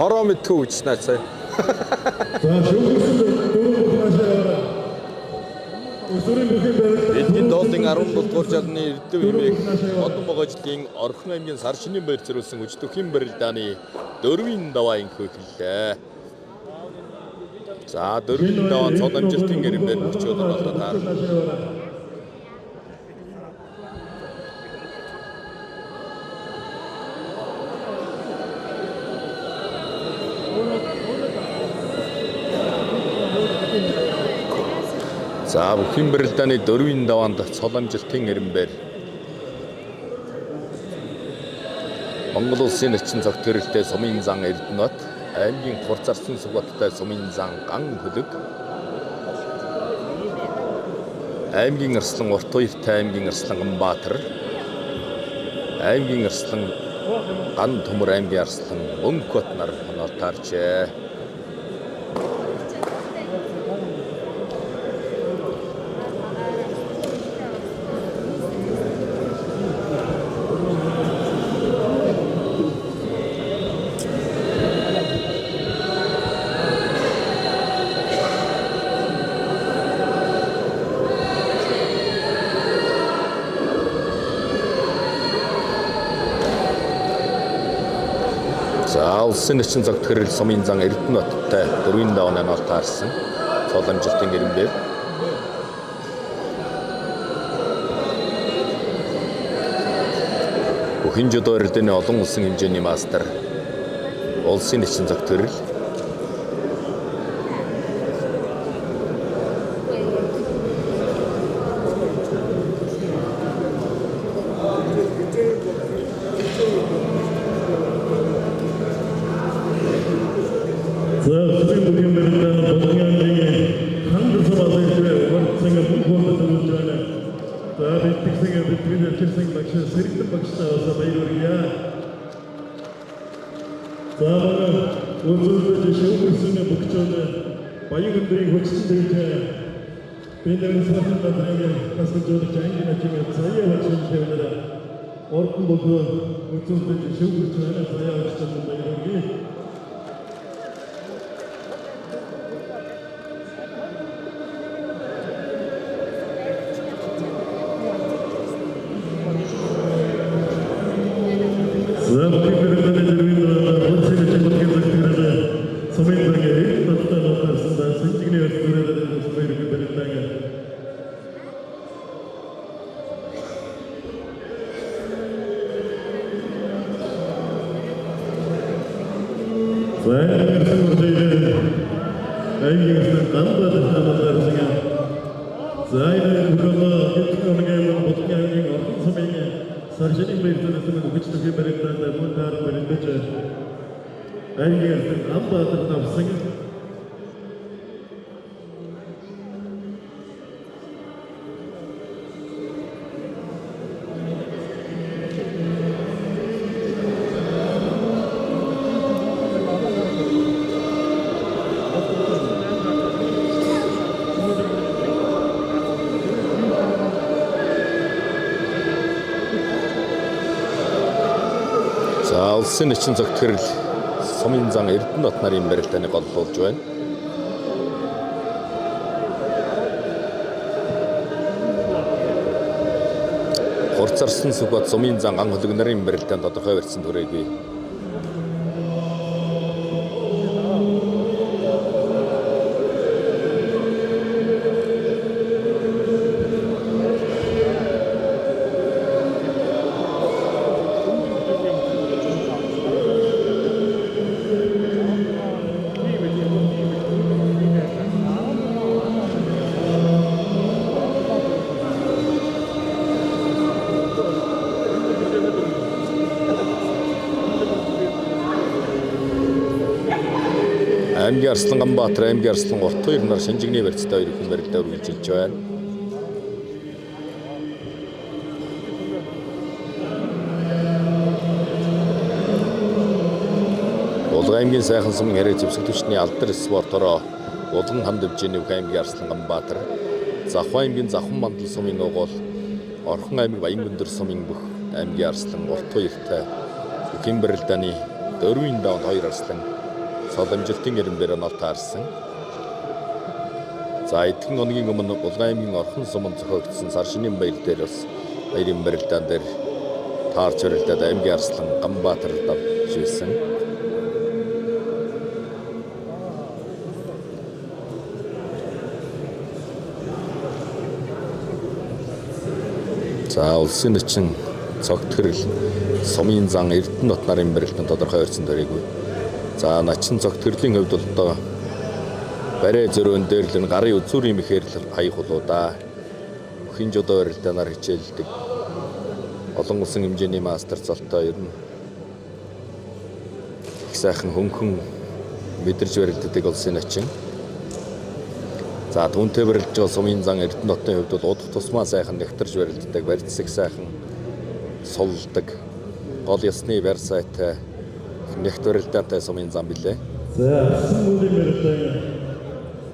Хороо мэдгүй үзнэ сая. Бидний доотлын 17 дугаар жагны эрдэв хэмээх модон могоожлын Орхон аймгийн сар шинийн баяр зориулсан өчтөхийн барилдааны 4-ийн даваа инхүү хэллээ. За 4-ийн даваа цол амжилтын гэрэмээр өчөөд болоод таарна. За бүхэн барилдааны 4-ийн даваанд цол амжилтын гэрэмээр Монгол улсын начин цогт гэрэлтэй сумын зан Эрдэнэбат аймгийн Хурцарсан Сүгбаттай сумын зан Ган Хөлөг аймгийн Арслан Урт Уяртай аймгийн Арслан Ганбаатар аймгийн Арслан Ган Төмөр аймгийн Арслан Мөнхбат нар хоноор таарчээ. За улсын начин цогт гэрэл сумын зан Эрдэнэбаттай 4-ийн давааны нол таарсан цол амжилтын гэрэмээр Бүхэн жодоо эрдэнэ олон улсын хэмжээний мастер улсын нэгэн зөвтгөрөл улсын нэгэн зөвтгөрөл Сумын зан Эрдэнэт нарын барилдааны гол болж байна. Хурцарсан сүбат Сумын зан ан хөлөг нарын барилдаанд тодорхой барьсан төрөйгүй. Аймгийн Арслан Ганбаатар, аймгийн Арслан Урт хоёр нар шинжигний барьцтай хоёр хүн барилдаа үргэлжилж байна. Улган аймгийн сайхан сумын хэрэг зэвсэгтвчний алдар спортороо улган ханд хэмжээний аймгийн Арслан Ганбаатар, Завхан аймгийн Завхан мандал сумын угуул, Орхон аймаг Баянгүндэр сумын бүх аймгийн Арслан Урт хоёртай бүхэн барилдааны 4-ийн давд 2 арслан цол амжилтын ирэмбээр нот таарсан. За эдгээр өдрийн өмнө Улган аймгийн Орхон суманд зохиогдсон сар шинийн баяр дээр бас баярын барилдаан дээр таарч барилдаад аймгийн Арслан Ганбаатар давж байсан. За улсын нэгэн цогтгөрөл Сумын зан Эрдэнэт нарын барилдаанд тодорхой барьсан төрөйгүй. За начин цогтгөрлийн хувьд бол одоо барай зөрөөн дээр л гарын үзүүрийн мэхээр л хаях болоо. Бүхэн жодоо барилдаанаар хичээлдэг олон улсын хэмжээний мастер золтой ер нь их сайхан хөнгөн мэдэрж барилддаг улсын начин. За түүнтэй барилдж байгаа Сумын зан Эрдэнэтийн хувьд бол удах тусмаа сайхан нэгтэрж барилддаг, барьцсаг сайхан сулдаг, гол ясны барь сайтай нэгт барилдаантай Сумын зан билээ. За сүүлийн барилдаан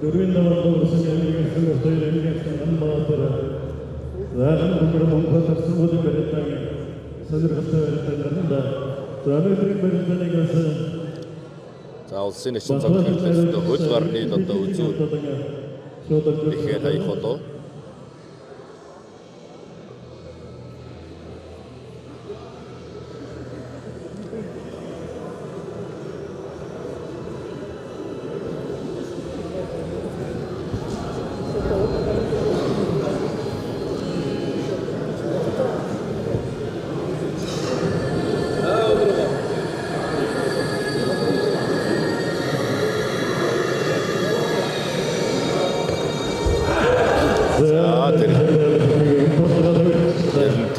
дөрвийн намаар дөрвсөн аймгийн сумын аймгийн Ганбаатар. За өнөөдөр Монголд сүүлийн барилдаан сонирхолтой барилдаан. За өнөөдрийн барилдааныг за улсын нэгэн цогтгөрлөлтөд хөл гарны одоо үзүү ихээр хаях болоо.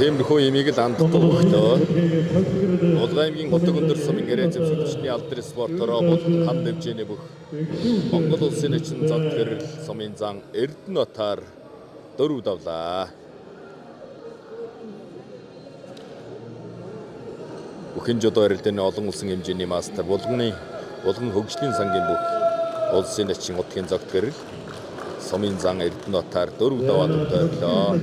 Тиймэрхүү имийг л анддаг өгтөө. Улган аймгийн Хотог өндөр сумын гэрээ зэвсэгчний алдар спортороо болон ханд хэмжээний бүх Монгол улсын эчин зад гэрэл сумын зан Эрдэнэтээр дөрөв давлаа. Бүхэн жодоо арилдааны олон улсын хэмжээний мастер булган хөгжлийн сангийн бүх улсын эчин утгын зад гэрэл сумын зан Эрдэнэтээр дөрөв даваад өглөө.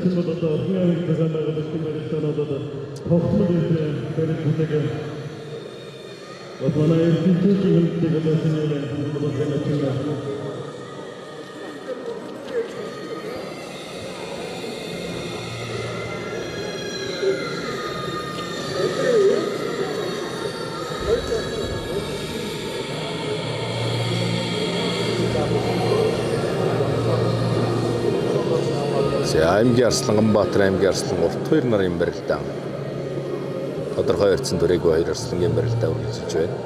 Аймгийн Арсланбаатар аймгийн Арслан урт хоёр нарын барилдаан тодорхой өрцөн дүрээгүй хоёр арслангийн барилдаа үргэлжилж байна.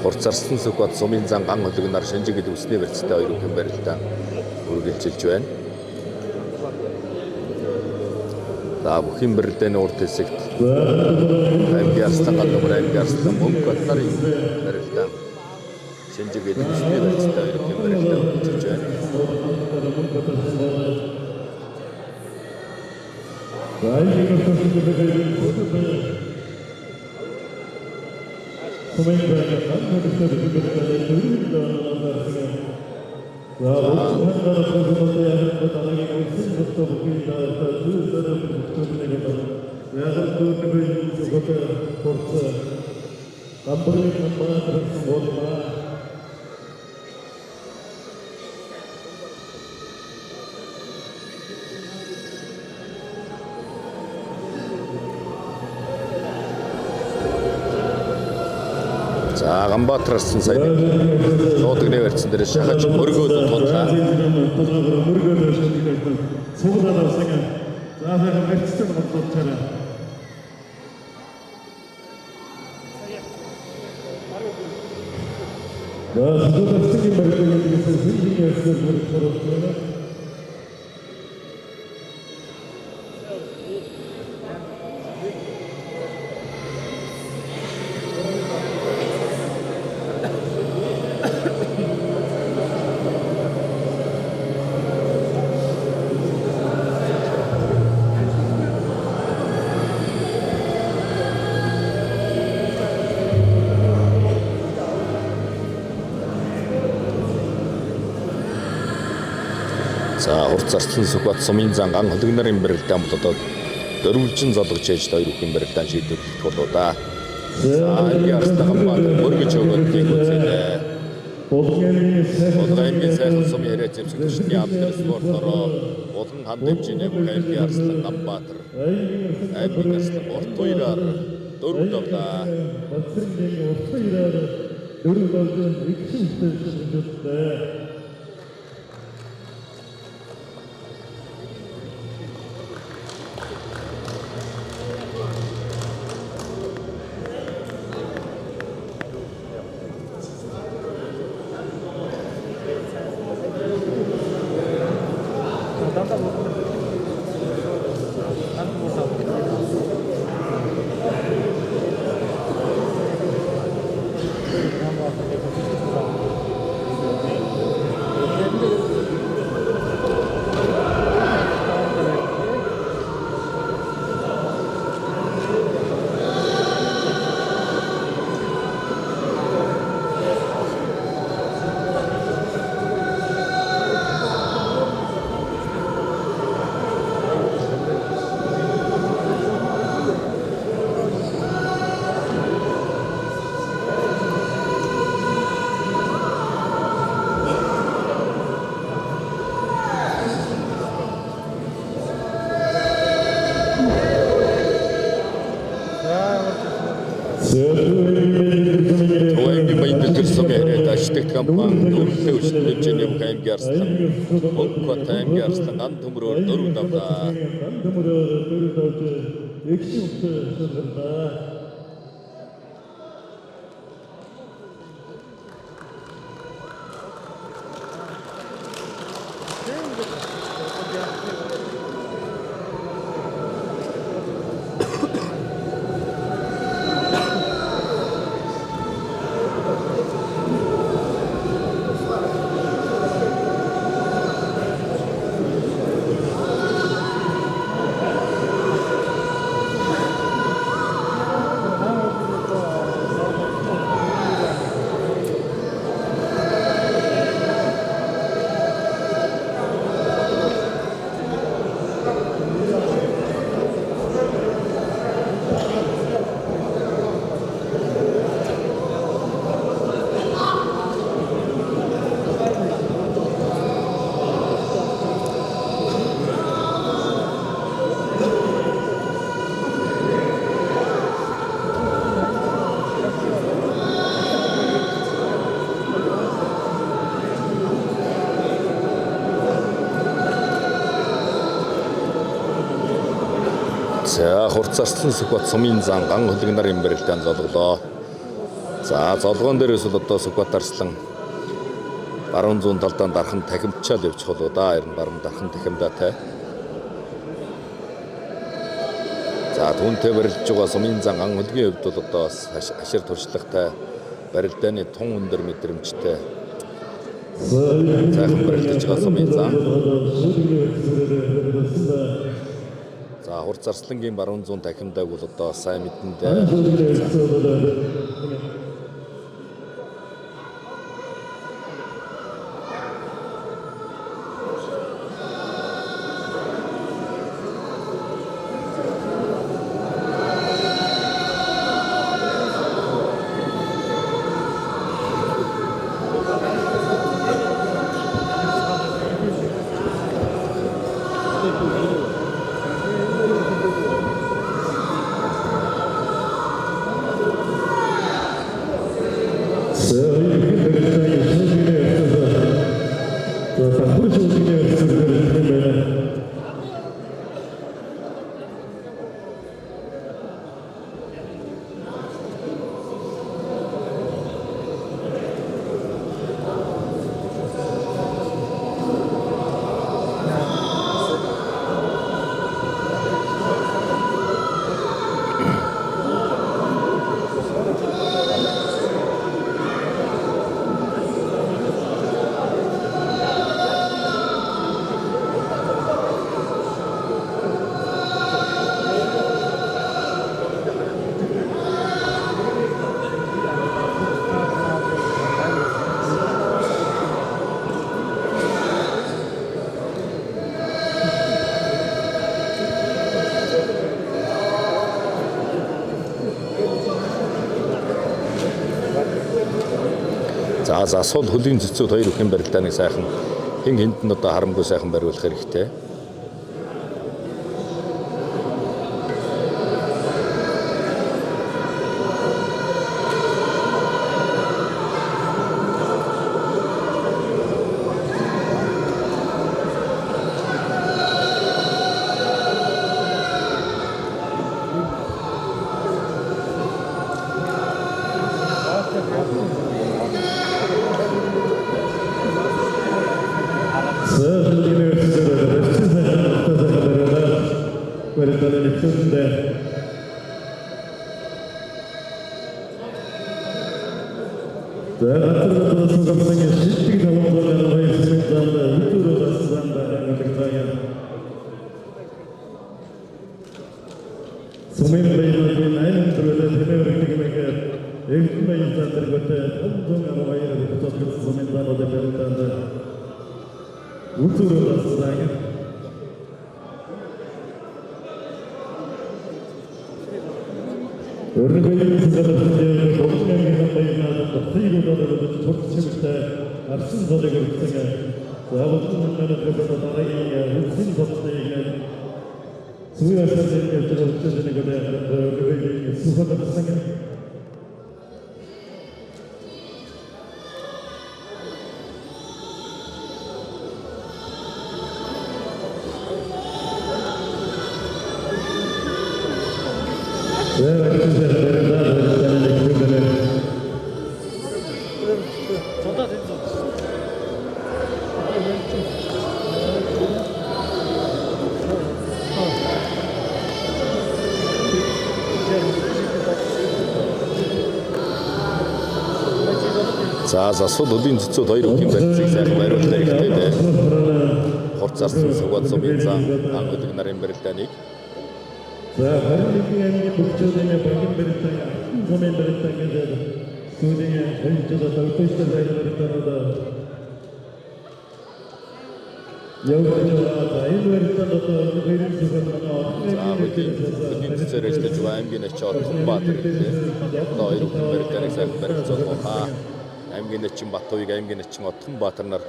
Хурц Арслан Сүхбат сумын зан ган хөлөг нар шинжиг үсний барилцтай хоёр бүхэн барилдаан үргэлжилж байна. За бүхэн барилдааны урд хэсэгт аймгийн Арслан ган нөмөр аймгийн Арслан Мөнхбат нарын барилдаан шинжиг үсний барилцтай хоёр бүхэн барилдаан үргэлжилж байна. За Ганбаатар Арслан сайн нуудагны барьцсан дээр шахаж мөргөөд туллаа. За Хурц Арслан Сүхбат сумын зан ган хөлөг нарын барилдаан болоод дөрвөлжин золгож ээж хоёр бүхэн барилдаан шийдвэрлэх болоо. За аймгийн Арслан Ганбаатар мөргөж өгөөд үзүүлээ. Улган аймгийн сайхан сумын яриа зэвсэгчний алдар спортороо болон ханд хэмжээний бүх аймгийн Арслан Ганбаатар аймгийн Арслан урт хоёроор дөрөв давлаа. Аймгийн баян төлсөм яриад ашигт компани өөртөө өчтөн хэмжээний бүх аймгийн Арслан Мөнхбат аймгийн Арслан ган төмрөөр дөрөв давлаа. За хурцарсан Сүхбат сумын зан ган хөлөг нарын барилдаанд золглоо. За золгоон дээрээс бол одоо Сүхбат Арслан баруун зүүн талдаа дархан тахимчаал явчих болоо да. Ер нь баруун дархан тахимдаатай. За түүнтэй барилж байгаа сумын зан ган хөлгийн хувьд бол одоо ашир туршлагатай барилдааны тун өндөр мэдрэмжтэй сайхан барилдаж байгаа сумын зан. За хурц Арслангийн баруун зүүн тахимдааг бол одоо сайн мэдэндээ. За асуул хөлийн цэцүүд хоёр бүхэн барилдааныг сайхан хин хинт нь одоо харамгүй сайхан бариулах хэрэгтэй. За асуул хөлийн цэцүүд хоёр бүхэн барилцыг сайхан бариулах хэрэгтэй дээ. Хурц Арслан Сүхбат сумын зан ган хөлөг нарын барилдааныг за харилгийн бүгдийн багийн барилдаан сумын барилдаан гэдэг сүүлийн хэмжээтэй төвчтэй барилдаанууд явуулж энэ барилдаанууд хоёрын хөлийн цэцээр ажиллаж байгаа аймгийн ачаар Баатар гэдэг. Одоо хоёр бүхэн барилдааныг сайхан барилцуулгаа. Аймгийн начин Батбаяг, аймгийн начин Отхон Баатар нар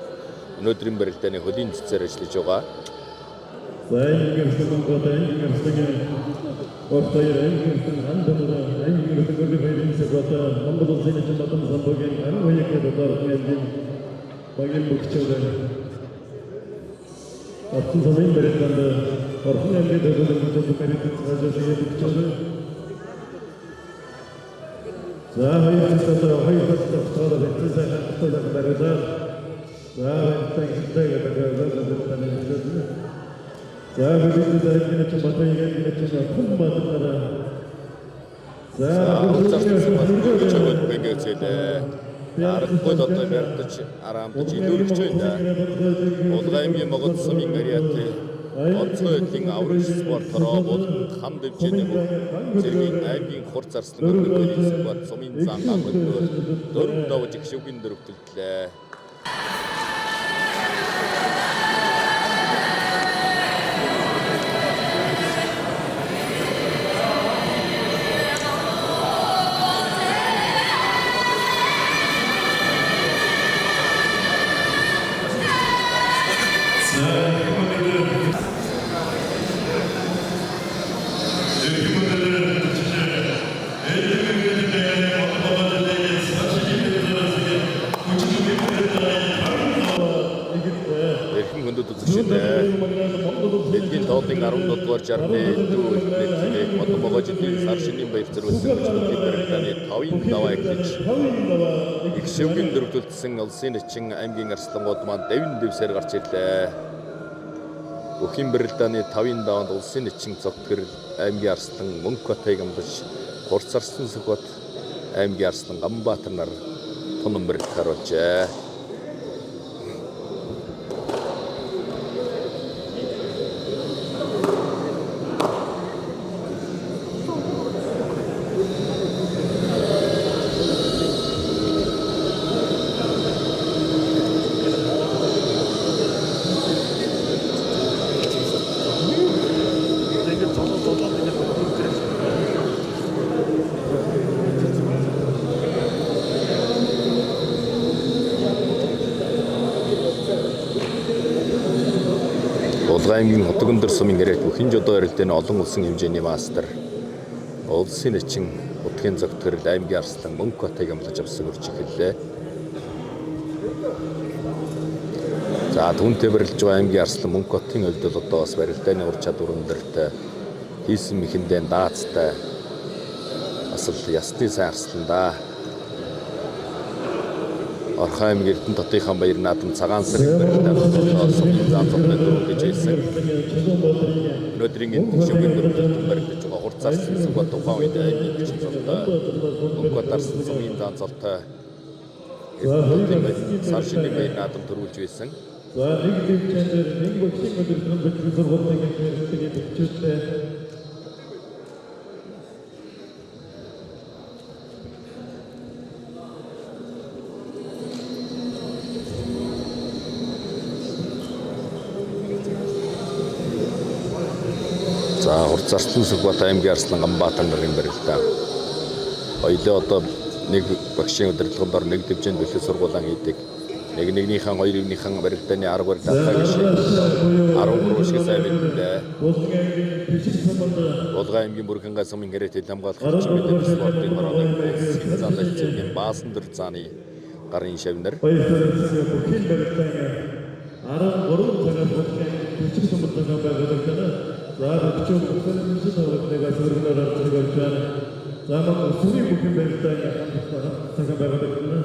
өнөөдрийн барилдааны хөлийн цэцээр ажиллаж байгаа. Артын замын барилдаанд Орхон аймгийн төлөөлөлт мэрэгдэл цаашаа бүгдээ. За хоёр дахь хэсэг барилаа. За тэгтэйг барилаа. За бидний ч батайг хумбатараа. За Аргагүй одоо барьдаж араамдаж илүүрч байна. Улгаймгийн Монгол сумын гариаты онцгой эдийн аврагч спортороо болон хан дэвжээний зэргийн аймгийн хур зарслан өргөдлийн спорт сумын зан амрагт дөрөв давж их шүгэн дөрөвтөллээ. Дэлхийн тоолын 17 дугаар жарны дүүрэлтний Модомогожидын сар шинийн баяр зориулсан Бүхий барилдааны 5-ын даваа эхлэж их шүгэн дөрөвдөлдсөн улсын нэгэн аймгийн арслангууд маань давин дэвсээр гарч ирлээ. Бүхий барилдааны 5-ын даваанд улсын нэгэн цогтгөр аймгийн арслан Мөнхбатайг амлаж Хурцарсан Сүхбат аймгийн арслан Ганбаатар нар тунам барилд харуулжээ. Улгаймгийн Хотгондөр сумын гэрээт Бүхий жодоо барилдааны олон улсын хэмжээний мастер улсын нэгэн утгын зогтгор аймгийн арслан Мөнхбатайг амлаж авсан үрж эхэллээ. За түүнтэй барилж байгаа аймгийн арслан Мөнхбатын хувьд одоо бас барилдааны ур чадвар өндөртэй хийсэн мэхэндээ даацтай бас л ясны сайн арслан да. Орхон аймгийн Эрдэнэ Тотынхан баяр наадам цагаан сарыг барилдааны сумын зан зовлон дөрөвдөж хэлсэн. Өнөөдрийн энэ шүгэн дөрөвдөж барилдаж байгаа хур зарсан Сүхбат тухайн үед аймгийн бичиг зовлоо Мөнхбатарсан сумын зан зовлоо сар шинийн баяр наадам төрүүлж байсан. За нэг дэвчээр нэг бүхий өдрийн бичиг зургуудыг бичүүлээ. За Хурцарсан Сүхбат аймгийн арслан Ганбаатар нарын барилдаа. Хоёулаа одоо нэг багшийн удирдлаганд ор нэг дэвжээнд бэлтгэл сургуулиан хийдэг. Нэгнийхэн хоёрынхын барилдааны арга барил татах шиг 13 шиг сайн мэдээ. Улгаймгийн Бүрхангай сумын гэрээт хамгаалах хэмжээний спортын хорооны зан дэлгэцийн баасан дөр зааны гарын шавнар. Бүхий барилдааны 13 цагаас бичиг сумтайгаа байгуулагдана. За бичиг сумтайгаа зөвлөөр арчилж байна. За манай сүрийн бүхий барилдааны цагаа байгуулагдана.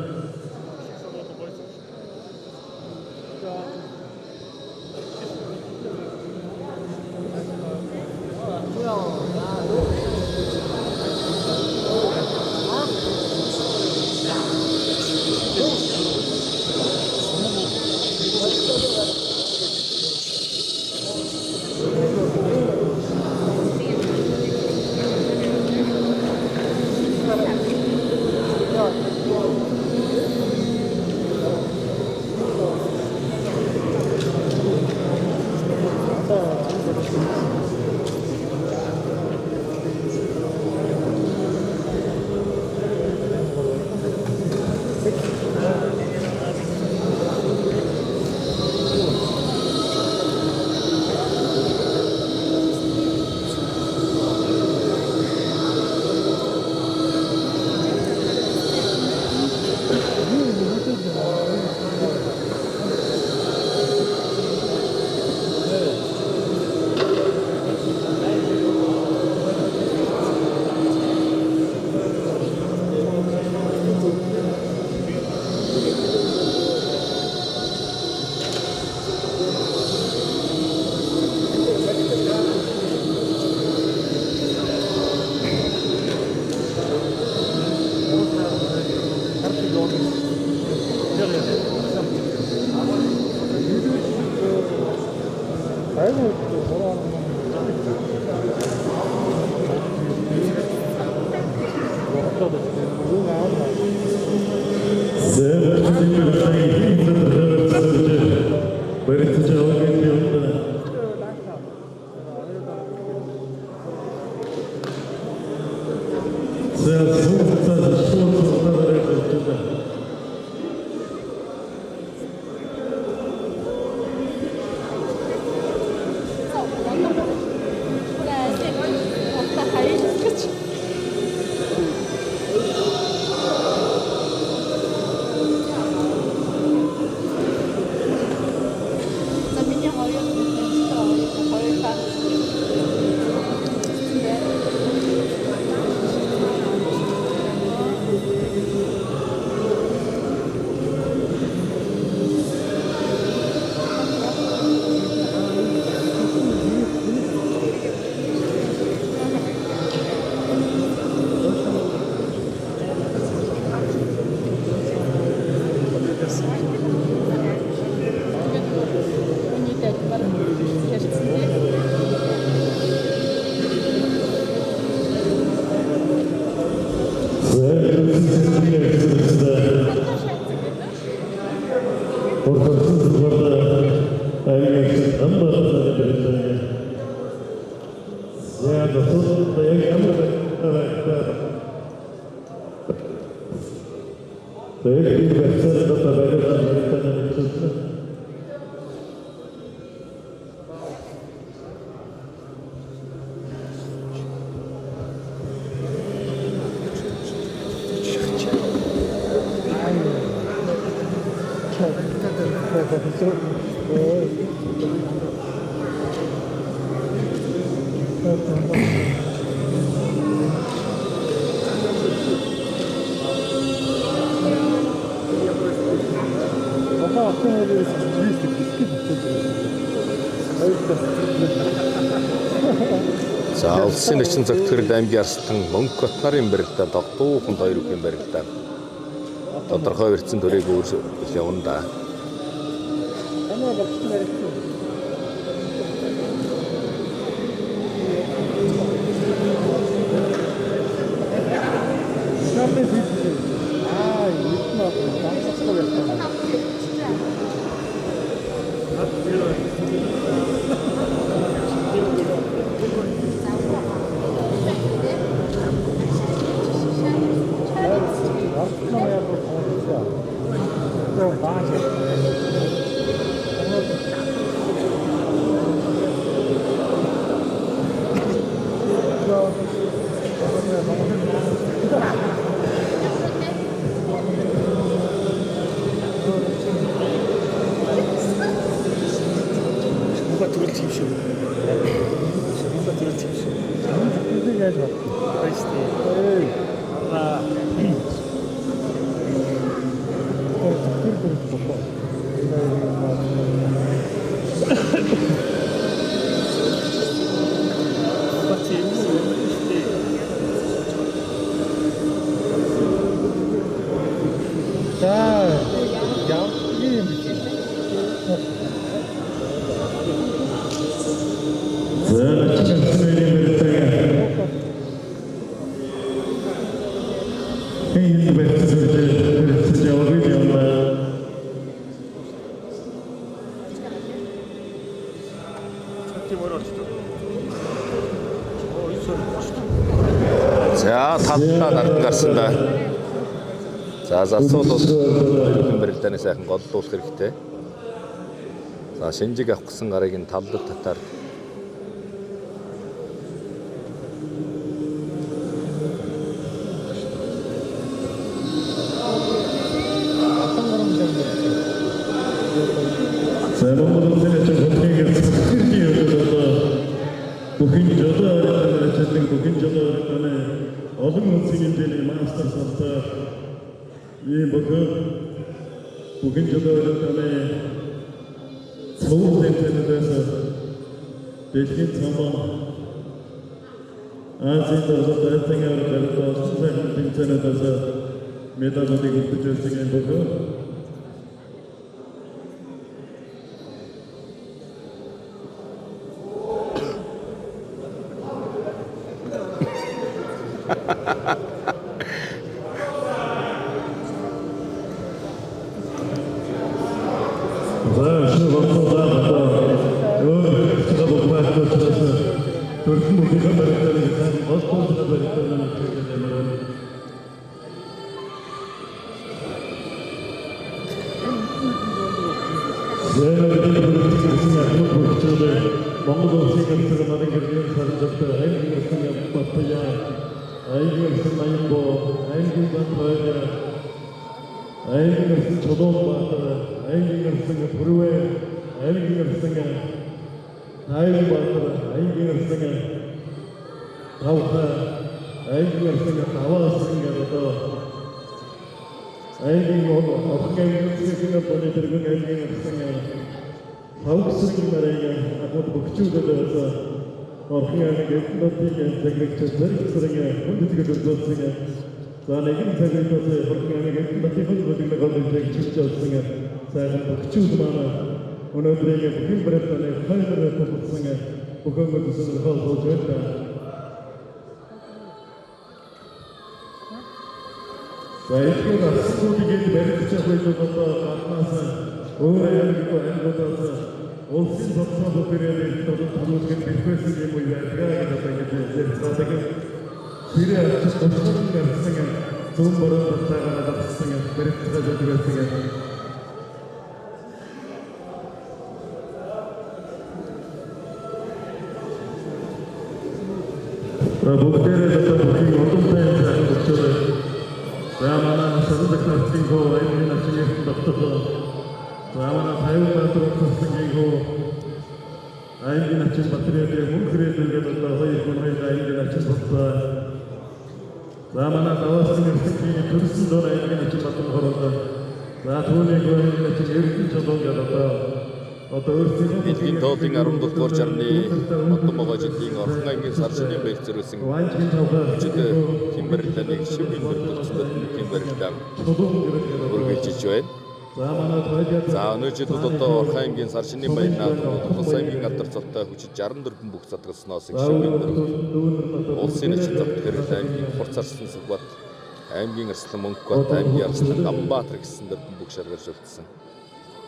За улсын нэгэн зөвтгөрөл аймгийн арстан Мөнгө бат нарын барилдаа Догдуухан хоёр бүхэн барилдаа тодорхой өрцөн төрийг өөрсдөө явна да. За таллаа дард гарсан да. За залсууд бол бүхэн барилдааны сайхан голлуулах хэрэгтэй. За шинжиг авах гэсэн гарыг нь таллад татаар олон улсын хэмжээний мастер салтаар ийм бүхэн жолоорны цөөхөн тэнцэнээс дэлхийн цамаа Азийн дөрвөн аврал болсон тэнцэнээс медалийг өгч байгаа бүхэн шинэ болцоодаа өөрөөр бүгдээс төрсөн бүхэн баригддаг болцоодаа баригддаг. Монгол улсын гэрэл намын гэрлийн саржалтай аймгийн улсын батлая аймгийн улсын маянбо аймгийн батлая аймгийн улсын чулуунбаатар аймгийн улсын бүрвэ аймгийн улсын Найбаатар аймгийн улсын тавха аймгийн улсын таваасын гэдэг аймгийн орхон улсын боны тэргэн аймгийн улсын Хавцсан мэрэг агууд бөхчүүдээс орхон аймгийн zegrekçe зэрэгцэрэг хүндэтгэл үзүүлсэн. За нэгэн цагаас орхон аймгийн батифын хөдөлгөөний zegrekçe сайхан бөхчүүд маань өнөөдрийн бүхэн баримтаны хайраар тулсан бүхэн мэдсэн хаалт байна. Сайхан асуултыг баримтч хоёулаа гатнаас өөрөөр хэлбэл улсын бодлого бүрээр төлөвлөсөн бэлтгэсэн юм уу яагаад гэдэг стратеги хэрэг зөвхөн гэсэн зөв бороо цагаараа авсан бэрхшээлтэй зүйлсийг бүгдээрээ зөвхөн одонтой зүйлсээр замана сэрдэгтийн гоо энэ начиг доктор замана хайвтар төсөнгөө аймгийн ачин батрээд мөнхрээд ингээд хоёр хүн аймгийн ачин батлаа замана даваасан эртний төрсөн дор аймгийн ачин батлах хороо за түүнийг аймгийн ачин эрдэнэ чулуун гэдэг одоо өөрсдийн Дэлхийн тоолын 17 дугаар жарны Модомого жилийн Орхон аймгийн сар шинийн баяр зориулсан хүчтэй Химбэрлэний шивийн төлөвлөлтөд Химбэрлэм үргэлжлэж байна. За өнөөдөр одоо Орхон аймгийн сар шинийн баярнаа Улс аймгийн алдар цолтой хүчит 64 бүх задгалсноос шивийн улсын эцэг зовт хэрэг аймгийн хурц арслан Сүхбат аймгийн арслан Мөнхбат аймгийн арслан Гамбаатар гэсэн дөрвөн бүх шаргаж үлдсэн.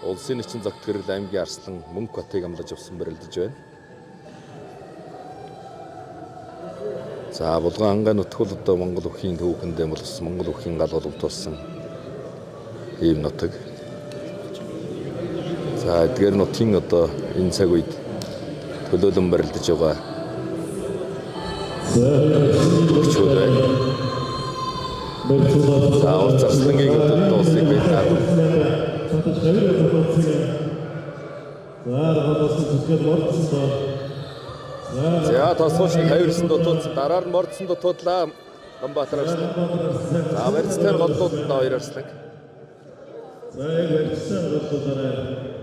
Улсын эцэг зовт хэрэг аймгийн арслан Мөнхбатыг амлаж авсан бэрэлдэж байна. За булган ангаа нутгул одоо Монгол өхийн түүхэндээ болсон Монгол өхийн гал боловтуулсан ийм нутаг. За эдгээр нутгийн одоо энэ цаг үед төлөөлөн барилдаж байгаа. Өчигдөр байна. За улс арслангийн дуусыг байлаа. За тосгоочны хайрсан дутуудсан дараа нь мордсон дутуудлаа Гамбаатар арслан. За барьцтай голдууд хоёр арслан. За барьцтай голдуудаараа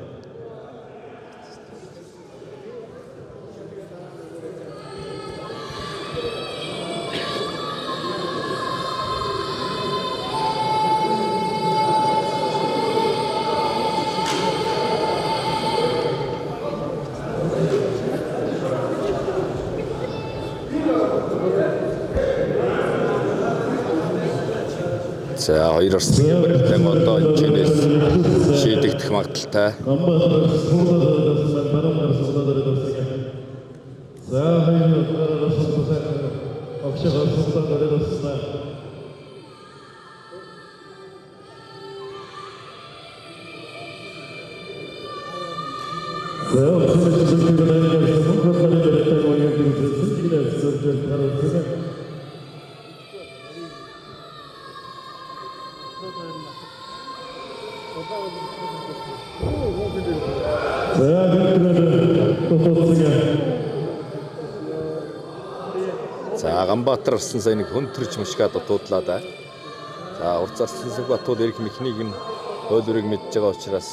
За хоёр арслан барилдан одоо энэ чинээс шийдэгдэх магадaltaй. За хоёр арслан За Гамбаатар арслан сайн нэг хөнтөрч мушгаа дутуудлаа да. За урц арслан Сүхбатууд эрх мэхнийг нь хууль өрийг мэдж байгаа учраас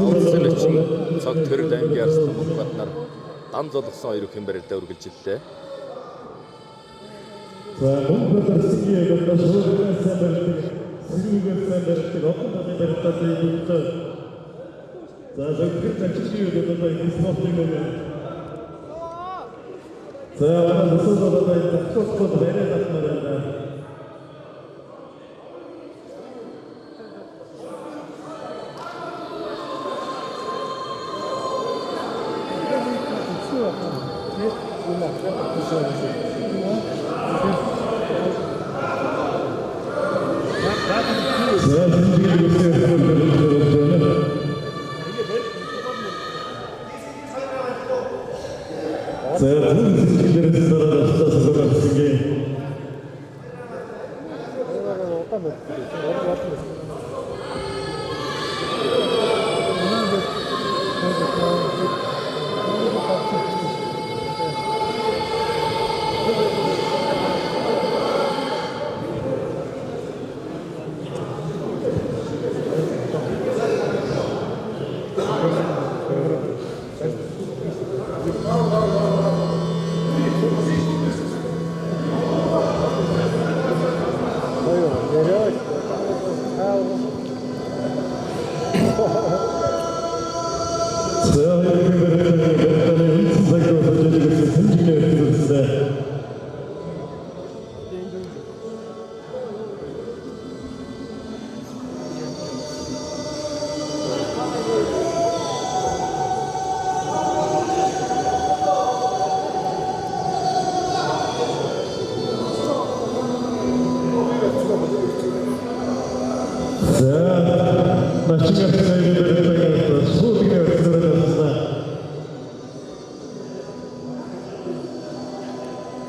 Улсын эчин цог төрөл аймгийн арслан Мөнхбатнаар дан золгосон хоёр хүн барилдаа үргэлжилжээ. За Мөнхбатар сэтгийг одоо шүүргэн сайн барилдаг, сэтгийгээр сайн барилдаг, одон барилдаа дийдүүлдэг. За зөвхөн тачигчид одоо энэ спортын юм. За өнөөдөр одоо тасгал бариад авмаар.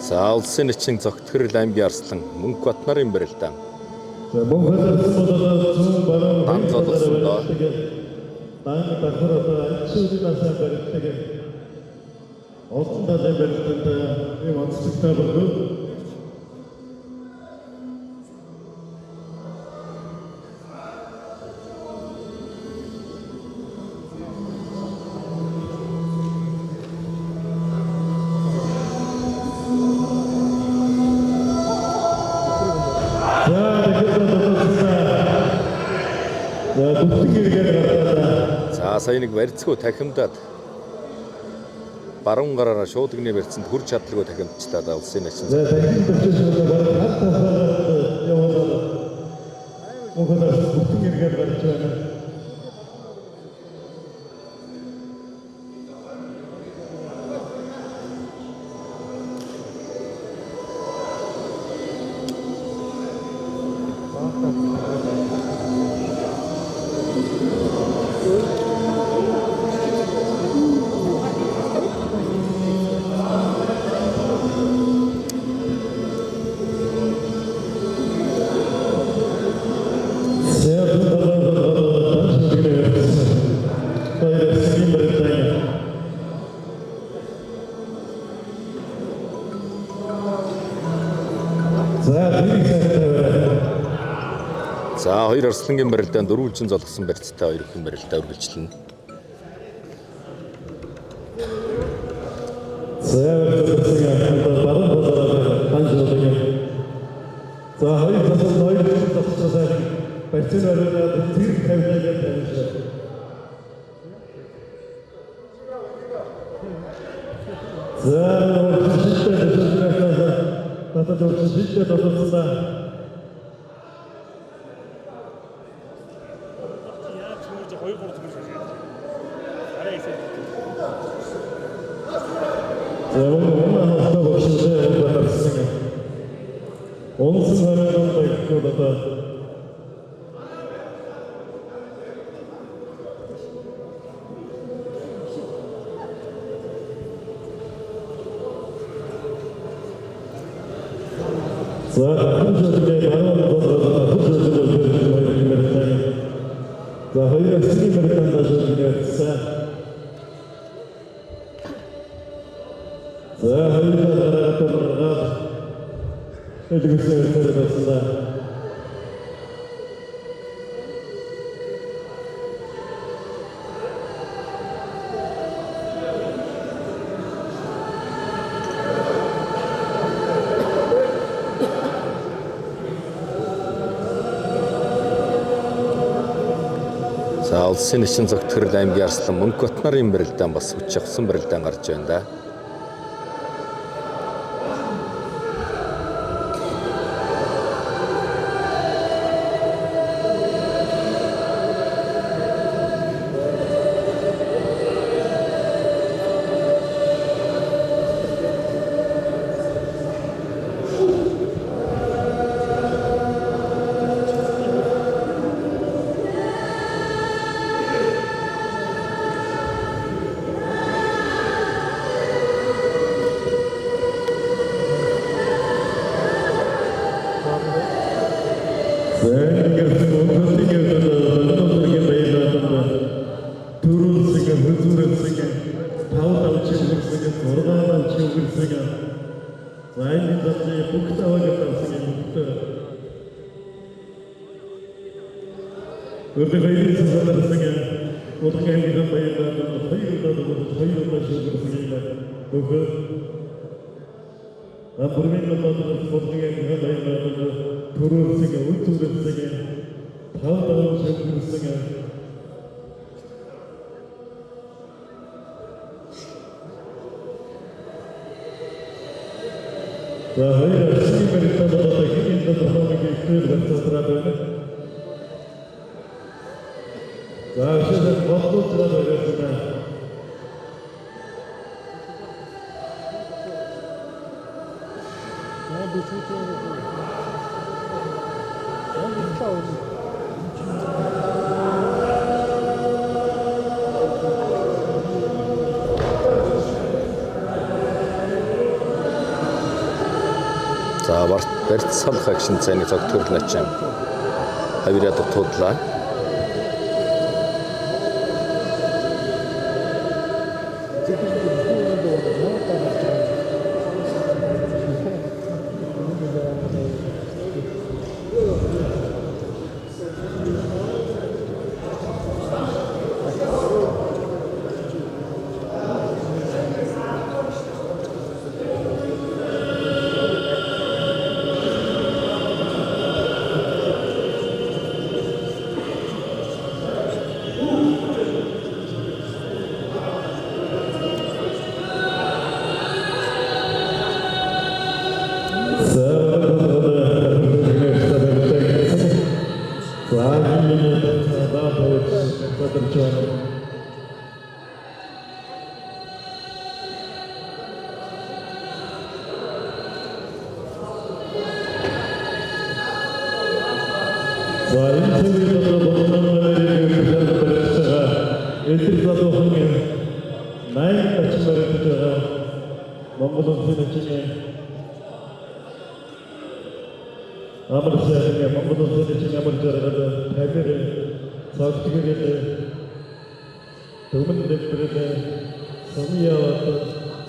За улсын эчин цогт төрөл аймгийн арслан Мөнхбатнарын барилдаан дан золгосон доо. За сая нэг барьцгүй тахимдаад баруун гараараа шуудгны барьцанд хүрч чадлагүй тахимдчлаа улсын эчин. За хоёр арслангийн барилдаан дөрвөлжин золгосон барьцтай хоёр хүн барилдаа үргэлжлэнэ. За хоёр засал хоёр зогсоосаа барьцаараа зэрэг тавьдаг юм байна. За шилдэг тоглолцоо. Онсон хараад байхдаа За улсын нэгэн зөвтгөрөл аймгийн Арслан Мөнхбат нарын барилдаан бас хүч авсан барилдаан гарч байна да. За барьцаалах агшин цайны зөвтгөрөл начин хавираа дутуудлаа.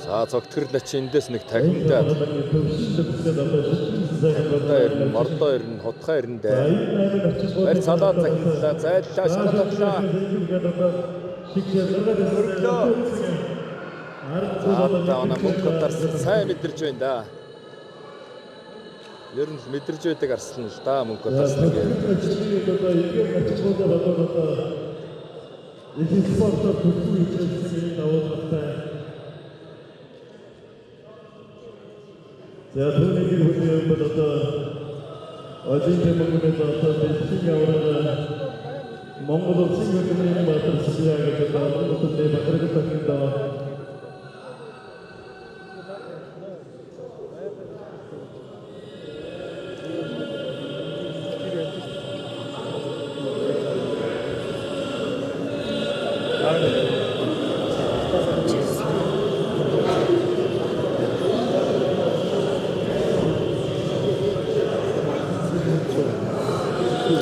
За зөвтгөрөл начин эндээс нэг тахимдаад мордоо ирнэ, хутгаа ирнэ дээ. Барь цалаа захидлаа, зайллаа, шалгаллаа. Таана Мөнхбат сайн мэдэрч байна да. Ер нь мэдэрч байдаг Арслан л да Мөнхбат Арслан гэдэг. За түүний гэр бүлийн бол одоо Олимпийн мөнгөнд одоо дэлхийн яваад Монгол улсын хөдөлмөрийн баатар сэлээ гэж одоо Монголын бахархал тахиндаа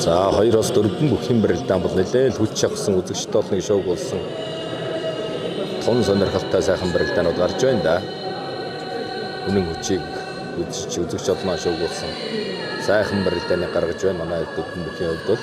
За 2-оос 4 бүх хэмбэрэлдэн бол нэлээд хүч чадсан үзэгчд олныг шоуг болсон. Тун сонирхолтой сайхан барилдаанууд гарч байна да. Үнэн хүчийг үзэгч олноо шоуг болсон. Сайхан барилдааныг гаргаж байна манай бүхэн бүхийн хувьд бол.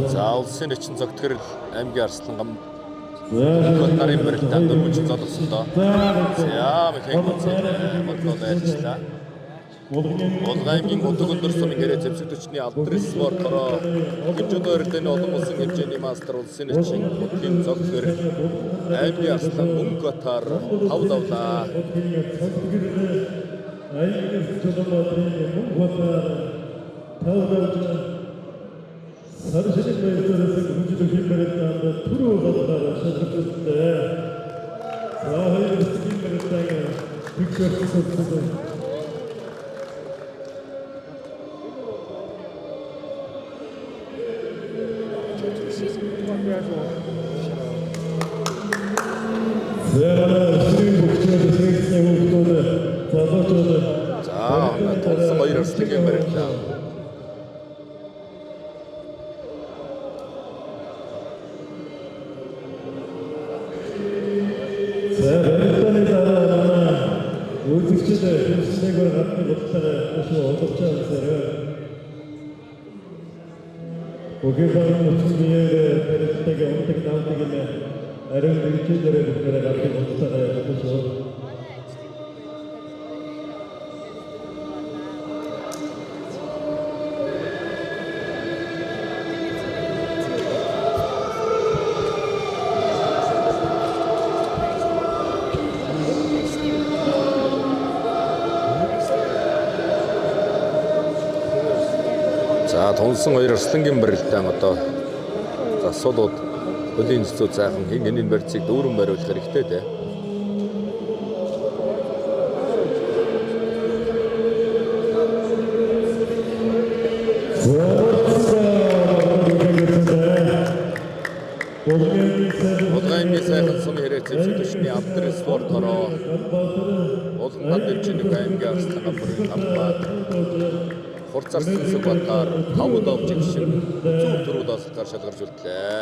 За улсын эчин зогтгөрөл аймгийн Арслан гам нарын барилдаанд дөрвөн золсон доо. За механик бодлоо байлчлаа. Болгон аймгийн Утг өндөр сумын гэрээ зэвсэг төчний алдрес спортороо хэмжээний барилдааны олон улсын хэмжээний мастер улсын эчин бодлын зогтгөрөл аймгийн Арслан мөнгө батар тав давлаа. 사르시는 메이저에서 군주도 힘들었다는데 투로 받아라 셔틀때 사하이를 힘들었다가 득점했었거든. 자, 돈스 거의 러스팅에 말입니다. 의식주들 신뢰를 갖고 못하는 것이 어렵지 않으세요. 고개사는 충분히 베르스에게 어떻게 나오겠냐. 아름 의식주들의 목표를 갖고 못하는 것이죠. За тунсан хоёр Арслангийн барилдаан одоо засуулууд хөлийн зүцүү цаахан хин энийн барьцыг дүүрэн бариулах хэрэгтэй дээ. Улгааны сайхан сум хэрэгцээ зөвшөөрсний авдар спорт хороо Улган дэвчний аймгийн Арслан амрын амбат Хурцарсан Сүбатар хавд овжиг шиг зүүр төрүүд асалтаар шалгарч үлдлээ.